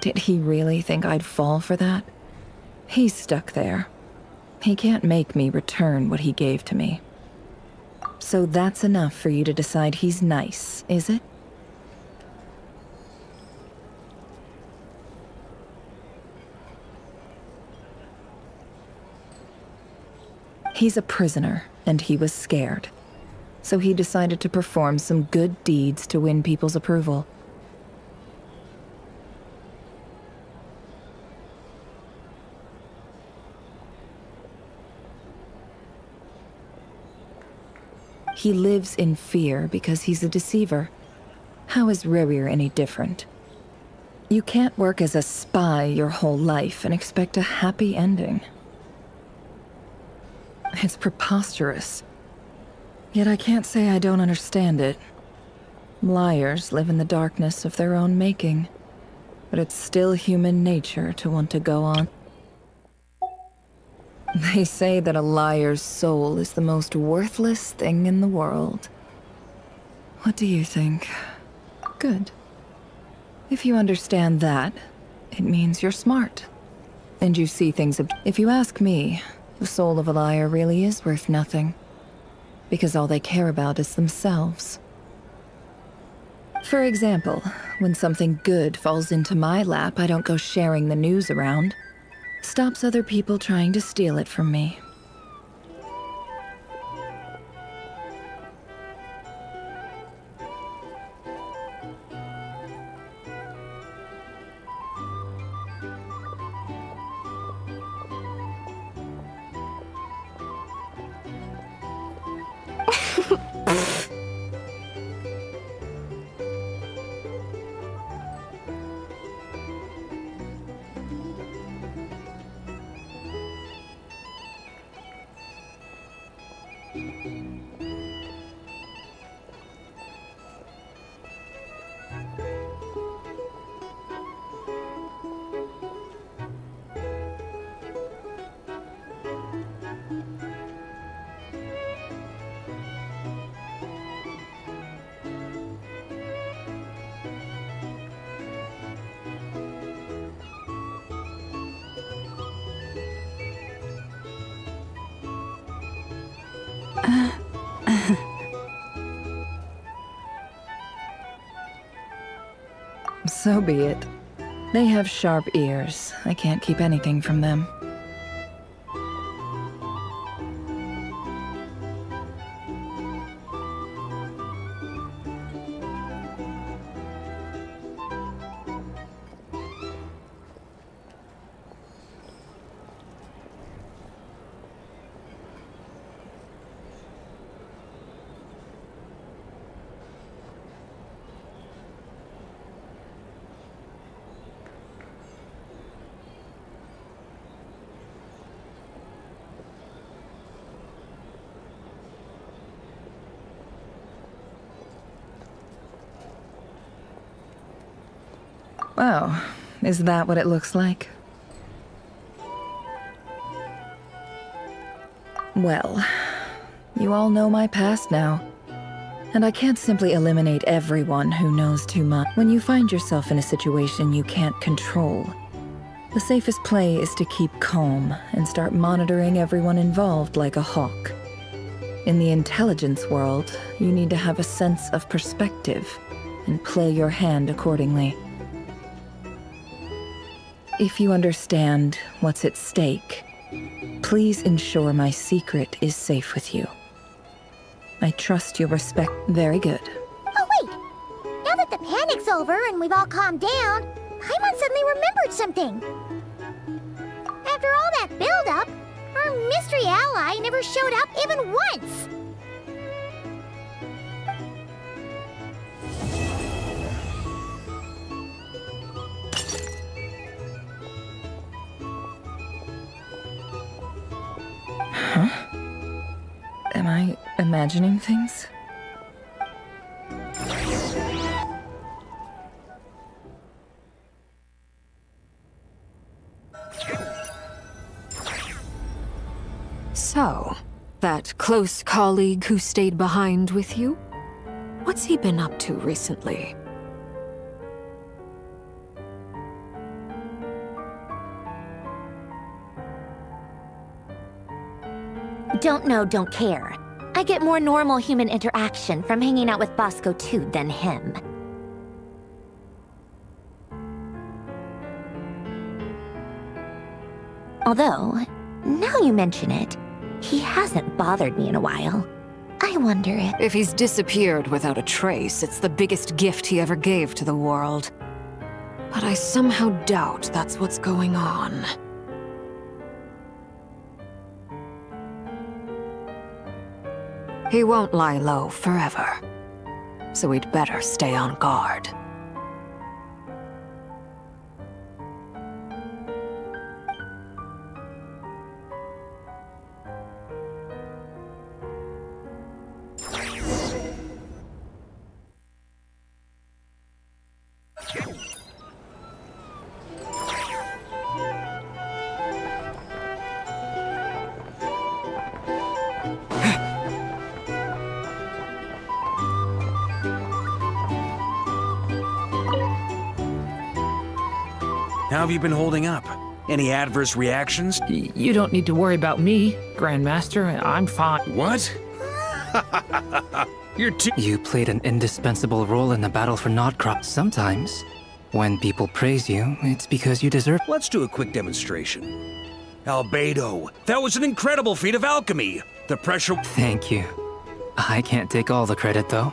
Did he really think I'd fall for that? He's stuck there. He can't make me return what he gave to me. So that's enough for you to decide he's nice, is it? He's a prisoner, and he was scared. so he decided to perform some good deeds to win people's approval. He lives in fear because he's a deceiver. How is Rerir any different? You can't work as a spy your whole life and expect a happy ending. It's preposterous. Yet I can't say I don't understand it. Liars live in the darkness of their own making, but it's still human nature to want to go on. They say that a liar's soul is the most worthless thing in the world. What do you think? Good. If you understand that, it means you're smart. And you see things if you ask me, the soul of a liar really is worth nothing. Because all they care about is themselves. For example, when something good falls into my lap, I don't go sharing the news around. Stops other people trying to steal it from me. So be it. They have sharp ears. I can't keep anything from them. Wow, is that what it looks like? Well, you all know my past now. And I can't simply eliminate everyone who knows too much. When you find yourself in a situation you can't control, the safest play is to keep calm and start monitoring everyone involved like a hawk. In the intelligence world, you need to have a sense of perspective and play your hand accordingly. If you understand what's at stake, please ensure my secret is safe with you. I trust you'll respect. Very good. Oh, wait! Now that the panic's over and we've all calmed down, Paimon suddenly remembered something. After all that build-up, our mystery ally never showed up even once! Huh? Am I imagining things? So, that close colleague who stayed behind with you? What's he been up to recently? Don't know, don't care. I get more normal human interaction from hanging out with Bosco too than him. Although, now you mention it, he hasn't bothered me in a while. I wonder if... If he's disappeared without a trace, it's the biggest gift he ever gave to the world. But I somehow doubt that's what's going on. He won't lie low forever, so we'd better stay on guard. How have you been holding up? Any adverse reactions? You don't need to worry about me, Grandmaster. I'm fine. What? You're too... You played an indispensable role in the battle for Nodcrop. Sometimes, when people praise you, it's because you deserve... Let's do a quick demonstration. Albedo, that was an incredible feat of alchemy. The pressure... Thank you. I can't take all the credit, though.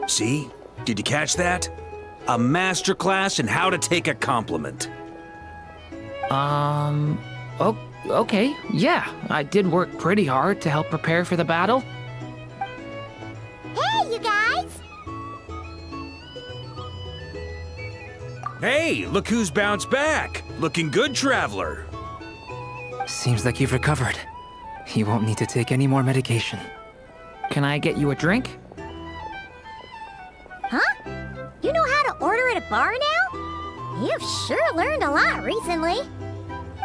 See? Did you catch that? A masterclass in how to take a compliment. Okay, yeah. I did work pretty hard to help prepare for the battle. Hey, you guys! Hey, look who's bounced back. Looking good, Traveler. Seems like you've recovered. You won't need to take any more medication. Can I get you a drink? Huh? You know how to order at a bar now? You've sure learned a lot recently.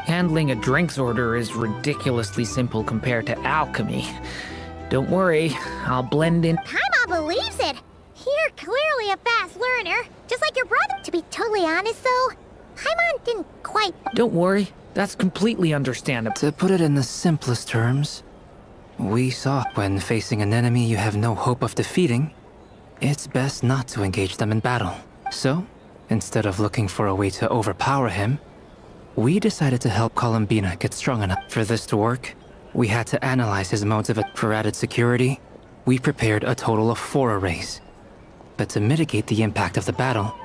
Handling a drinks order is ridiculously simple compared to alchemy. Don't worry, I'll blend in. Paimon believes it. You're clearly a fast learner, just like your brother. To be totally honest, though, Paimon didn't quite... Don't worry, that's completely understandable. To put it in the simplest terms, we saw when facing an enemy you have no hope of defeating, it's best not to engage them in battle. So, instead of looking for a way to overpower him, we decided to help Columbina get strong enough. For this to work, we had to analyze his modes of it. For added security, we prepared a total of 4 arrays. But to mitigate the impact of the battle,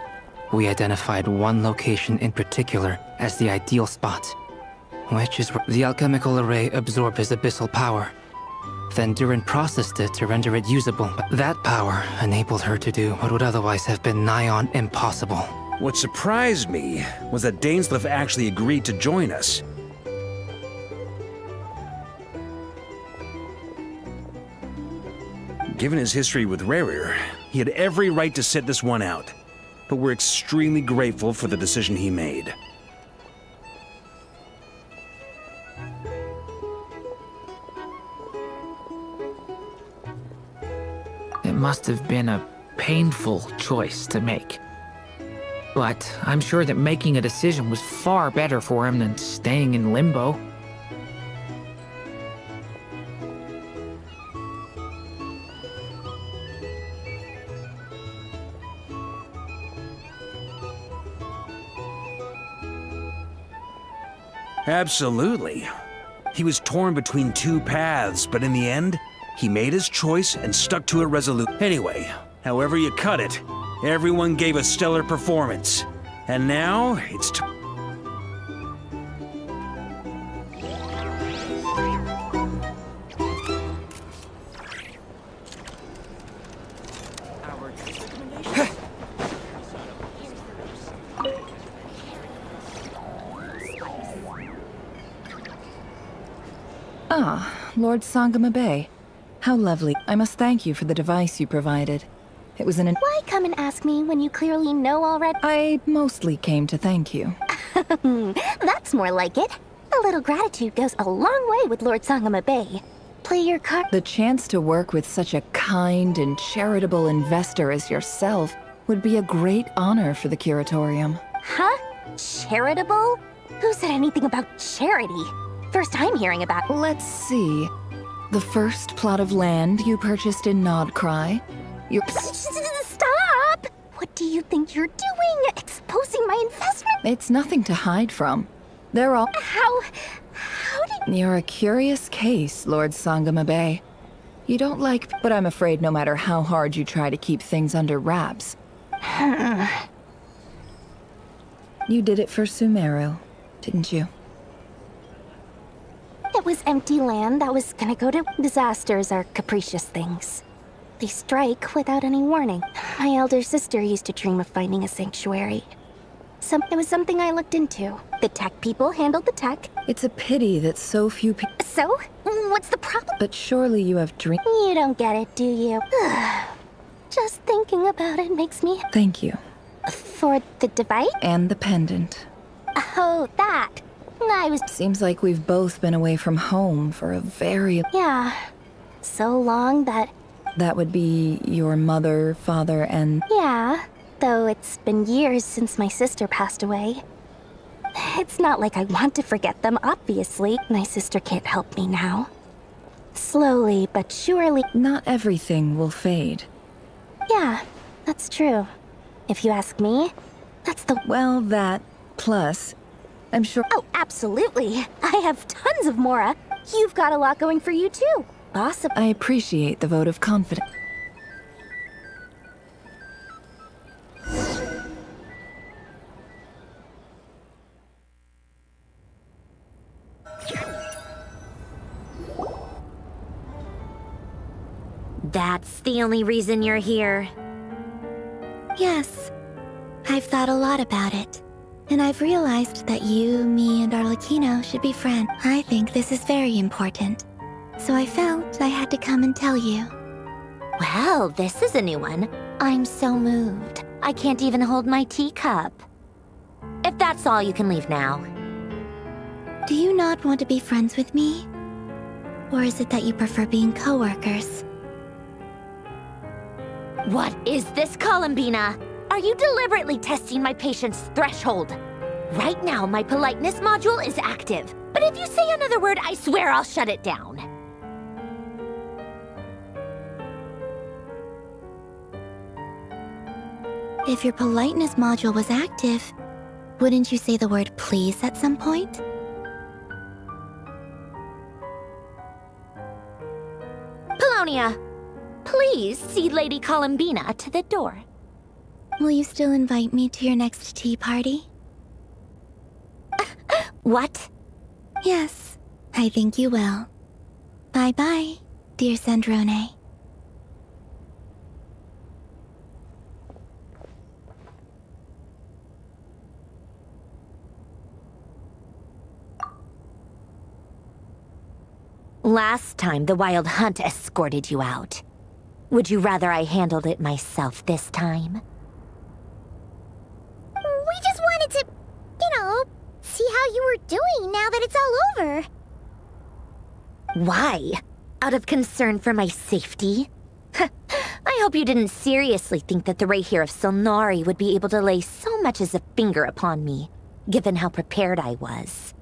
we identified one location in particular as the ideal spot, which is where the alchemical array absorbed his abyssal power. Then Durin processed it to render it usable. That power enabled her to do what would otherwise have been nigh on impossible. What surprised me was that Dainsleif actually agreed to join us. Given his history with Rerir, he had every right to sit this one out. But we're extremely grateful for the decision he made. It must have been a painful choice to make. But I'm sure that making a decision was far better for him than staying in limbo. Absolutely. He was torn between 2 paths, but in the end, he made his choice and stuck to it resolutely. Anyway, however you cut it, everyone gave a stellar performance. And now, it's time. Ah, Lord Sangama Bay. How lovely. I must thank you for the device you provided. It was an... Why come and ask me when you clearly know already? I mostly came to thank you. That's more like it. A little gratitude goes a long way with Lord Sangama Bay. Play your card. The chance to work with such a kind and charitable investor as yourself would be a great honor for the Curatorium. Huh? Charitable? Who said anything about charity? First time hearing about... Let's see. The first plot of land you purchased in Nodcry. Your... Stop! What do you think you're doing? Exposing my investment? It's nothing to hide from. They're all... How did... You're a curious case, Lord Sangama Bay. You don't like, but I'm afraid no matter how hard you try to keep things under wraps. You did it for Sumeru, didn't you? It was empty land that was gonna go to disasters or capricious things. They strike without any warning. My elder sister used to dream of finding a sanctuary. It was something I looked into. The tech people handled the tech. It's a pity that so few people... So? What's the problem? But surely you have dreamed... You don't get it, do you? Just thinking about it makes me... Thank you. For the device? And the pendant. Oh, that. Seems like we've both been away from home for a very... Yeah. So long that... That would be your mother, father, and... Yeah. Though it's been years since my sister passed away. It's not like I want to forget them, obviously. My sister can't help me now. Slowly but surely... Not everything will fade. Yeah, that's true. If you ask me, that's the... Well, that, plus, I'm sure... Oh, absolutely. I have tons of Mora. You've got a lot going for you, too. Awesome. I appreciate the vote of confidence. That's the only reason you're here. Yes. I've thought a lot about it. And I've realized that you, me, and Arlecchino should be friends. I think this is very important. So I felt I had to come and tell you. Well, this is a new one. I'm so moved. I can't even hold my teacup. If that's all, you can leave now. Do you not want to be friends with me? Or is it that you prefer being co-workers? What is this, Columbina? Are you deliberately testing my patience threshold? Right now, my politeness module is active. But if you say another word, I swear I'll shut it down. If your politeness module was active, wouldn't you say the word please at some point? Polonia, please see Lady Columbina to the door. Will you still invite me to your next tea party? What? Yes, I think you will. Bye-bye, dear Sandrone. Last time, the Wild Hunt escorted you out. Would you rather I handled it myself this time? We just wanted to, see how you were doing now that it's all over. Why? Out of concern for my safety? I hope you didn't seriously think that the Rerir of Solnari would be able to lay so much as a finger upon me, given how prepared I was.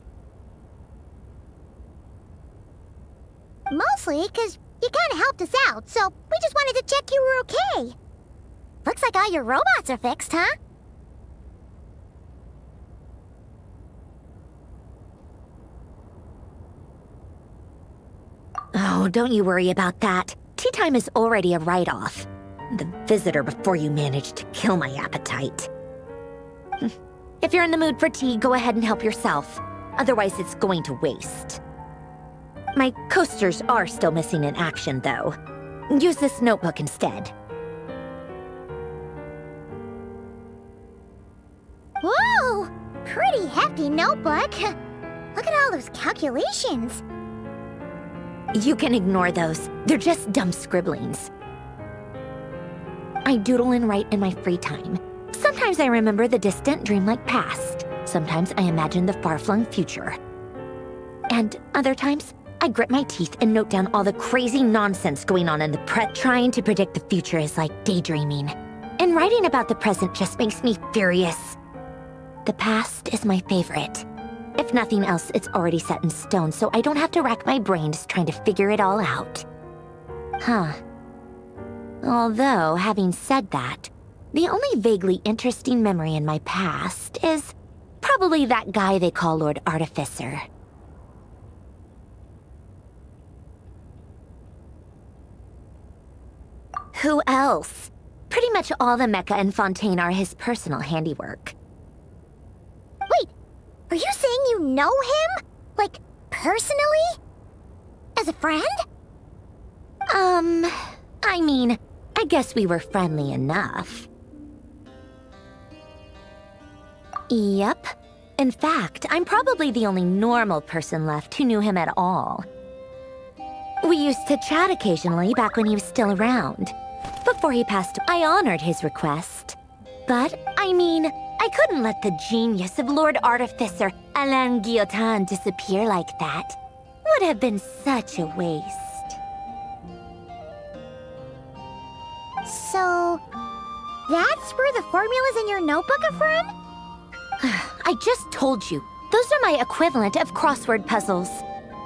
Mostly because you kind of helped us out, so we just wanted to check you were okay. Looks like all your robots are fixed, huh? Oh, don't you worry about that. Tea time is already a write-off. The visitor before you managed to kill my appetite. If you're in the mood for tea, go ahead and help yourself. Otherwise, it's going to waste. My coasters are still missing in action, though. Use this notebook instead. Whoa! Pretty hefty notebook. Look at all those calculations. You can ignore those. They're just dumb scribblings. I doodle and write in my free time. Sometimes I remember the distant dreamlike past. Sometimes I imagine the far-flung future. And other times, I grit my teeth and note down all the crazy nonsense going on in the Trying to predict the future is like daydreaming. And writing about the present just makes me furious. The past is my favorite. If nothing else, it's already set in stone, so I don't have to rack my brains trying to figure it all out. Huh. Although, having said that, the only vaguely interesting memory in my past is probably that guy they call Lord Artificer. Who else? Pretty much all the mecha and Fontaine are his personal handiwork. Wait, are you saying you know him? Like, personally? As a friend? I mean, I guess we were friendly enough. Yep. In fact, I'm probably the only normal person left who knew him at all. We used to chat occasionally back when he was still around. Before he passed, I honored his request. But, I mean, I couldn't let the genius of Lord Artificer Alain Guillotin disappear like that. Would have been such a waste. So, that's where the formula's in your notebook are from? I just told you. Those are my equivalent of crossword puzzles.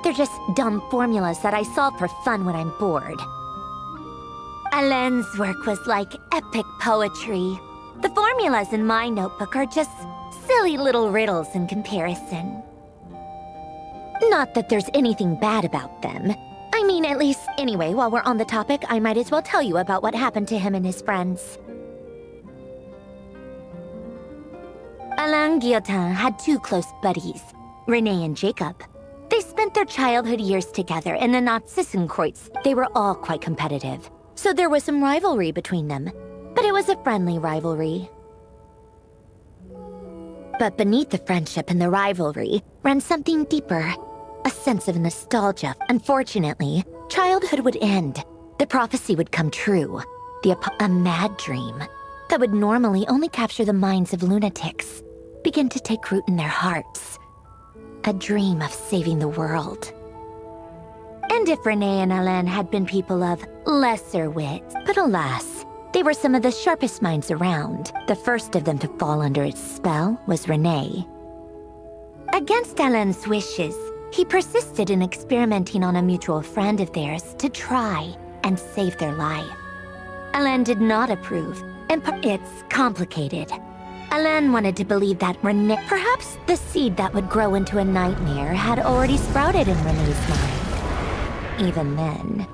They're just dumb formulas that I solve for fun when I'm bored. Alain's work was like epic poetry. The formulas in my notebook are just silly little riddles in comparison. Not that there's anything bad about them. I mean, at least, anyway, while we're on the topic, I might as well tell you about what happened to him and his friends. Alain Guillotin had two close buddies, Renee and Jacob. They spent their childhood years together in the Nazissenkreuz. They were all quite competitive, so there was some rivalry between them, but it was a friendly rivalry. But beneath the friendship and the rivalry ran something deeper, a sense of nostalgia. Unfortunately, childhood would end. The prophecy would come true. A mad dream that would normally only capture the minds of lunatics begin to take root in their hearts. A dream of saving the world. And if Renee and Alain had been people of lesser wit, but alas, they were some of the sharpest minds around. The first of them to fall under its spell was Renee. Against Alain's wishes, he persisted in experimenting on a mutual friend of theirs to try and save their life. Alain did not approve, and it's complicated. Alain wanted to believe that Renee, perhaps the seed that would grow into a nightmare, had already sprouted in Renee's mind. Even then,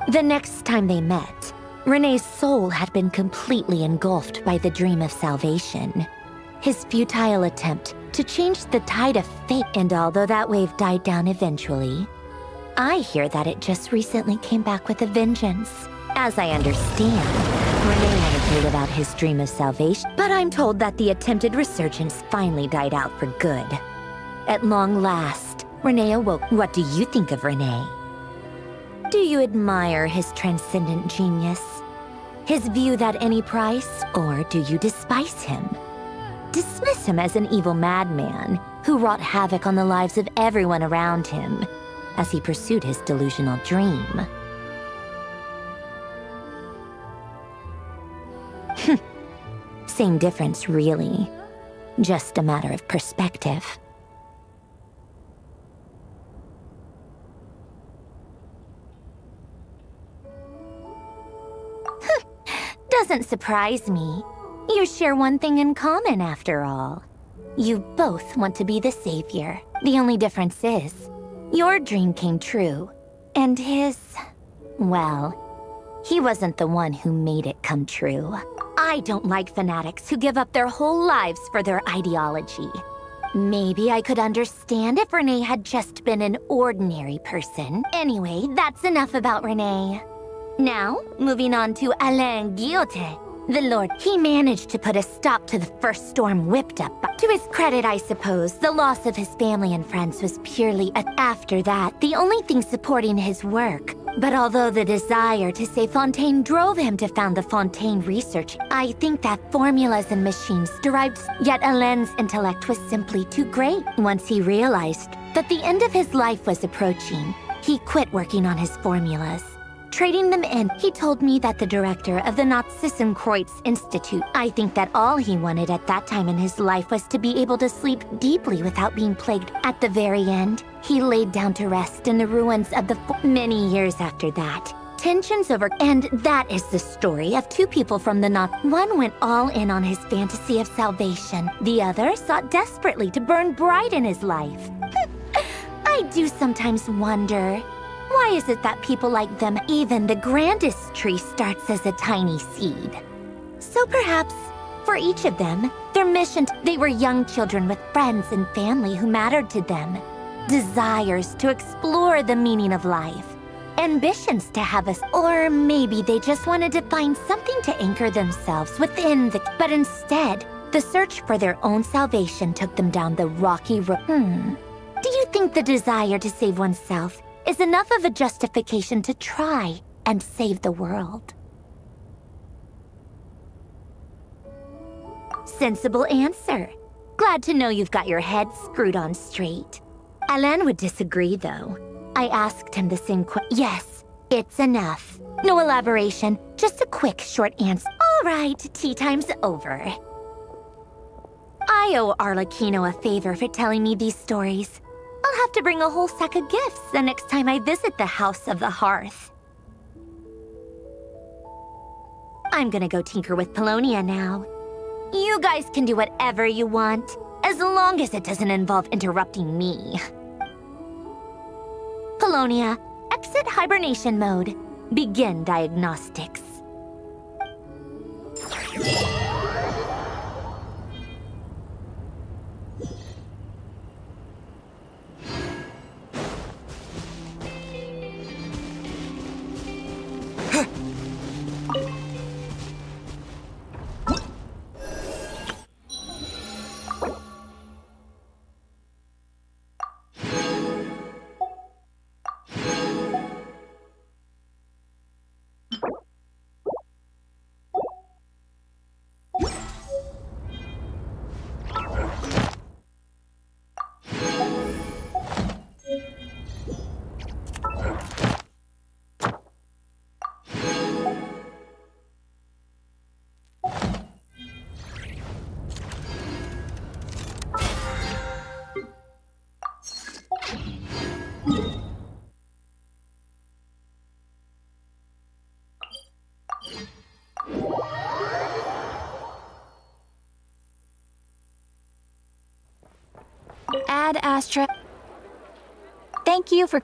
the next time they met, Renee's soul had been completely engulfed by the dream of salvation. His futile attempt to change the tide of fate, and although that wave died down eventually, I hear that it just recently came back with a vengeance. As I understand, Renee wanted to live out his dream of salvation, but I'm told that the attempted resurgence finally died out for good. At long last, Renee awoke. What do you think of Renee? Do you admire his transcendent genius? His view at any price? Or do you despise him? Dismiss him as an evil madman who wrought havoc on the lives of everyone around him as he pursued his delusional dream? Same difference, really. Just a matter of perspective. Doesn't surprise me. You share one thing in common, after all. You both want to be the savior. The only difference is, your dream came true, and his... well, he wasn't the one who made it come true. I don't like fanatics who give up their whole lives for their ideology. Maybe I could understand if Renee had just been an ordinary person. Anyway, that's enough about Renee. Now, moving on to Alain Guillotin, the Lord. He managed to put a stop to the first storm whipped up. To his credit, I suppose, the loss of his family and friends was purely after that, the only thing supporting his work. But although the desire to save Fontaine drove him to found the Fontaine Research, I think that formulas and machines derived, yet Alain's intellect was simply too great. Once he realized that the end of his life was approaching, he quit working on his formulas. Trading them in, he told me that the director of the Nazissenkreuz Institute, I think that all he wanted at that time in his life was to be able to sleep deeply without being plagued. At the very end, he laid down to rest in the ruins of the many years after that. Tensions over, and that is the story of two people from the One went all in on his fantasy of salvation. The other sought desperately to burn bright in his life. I do sometimes wonder, Why is it that people like them, even the grandest tree, starts as a tiny seed? So perhaps, for each of them, their mission, they were young children with friends and family who mattered to them. Desires to explore the meaning of life. Ambitions to have us, or maybe they just wanted to find something to anchor themselves within the... But instead, the search for their own salvation took them down the rocky road. Do you think the desire to save oneself is enough of a justification to try and save the world? Sensible answer. Glad to know you've got your head screwed on straight. Alain would disagree, though. I asked him the same Yes, it's enough. No elaboration, just a quick, short answer. All right, tea time's over. I owe Arlecchino a favor for telling me these stories. I'll have to bring a whole sack of gifts the next time I visit the House of the Hearth. I'm gonna go tinker with Polonia now. You guys can do whatever you want, as long as it doesn't involve interrupting me. Polonia, exit hibernation mode. Begin diagnostics. Ad Astra. Thank you for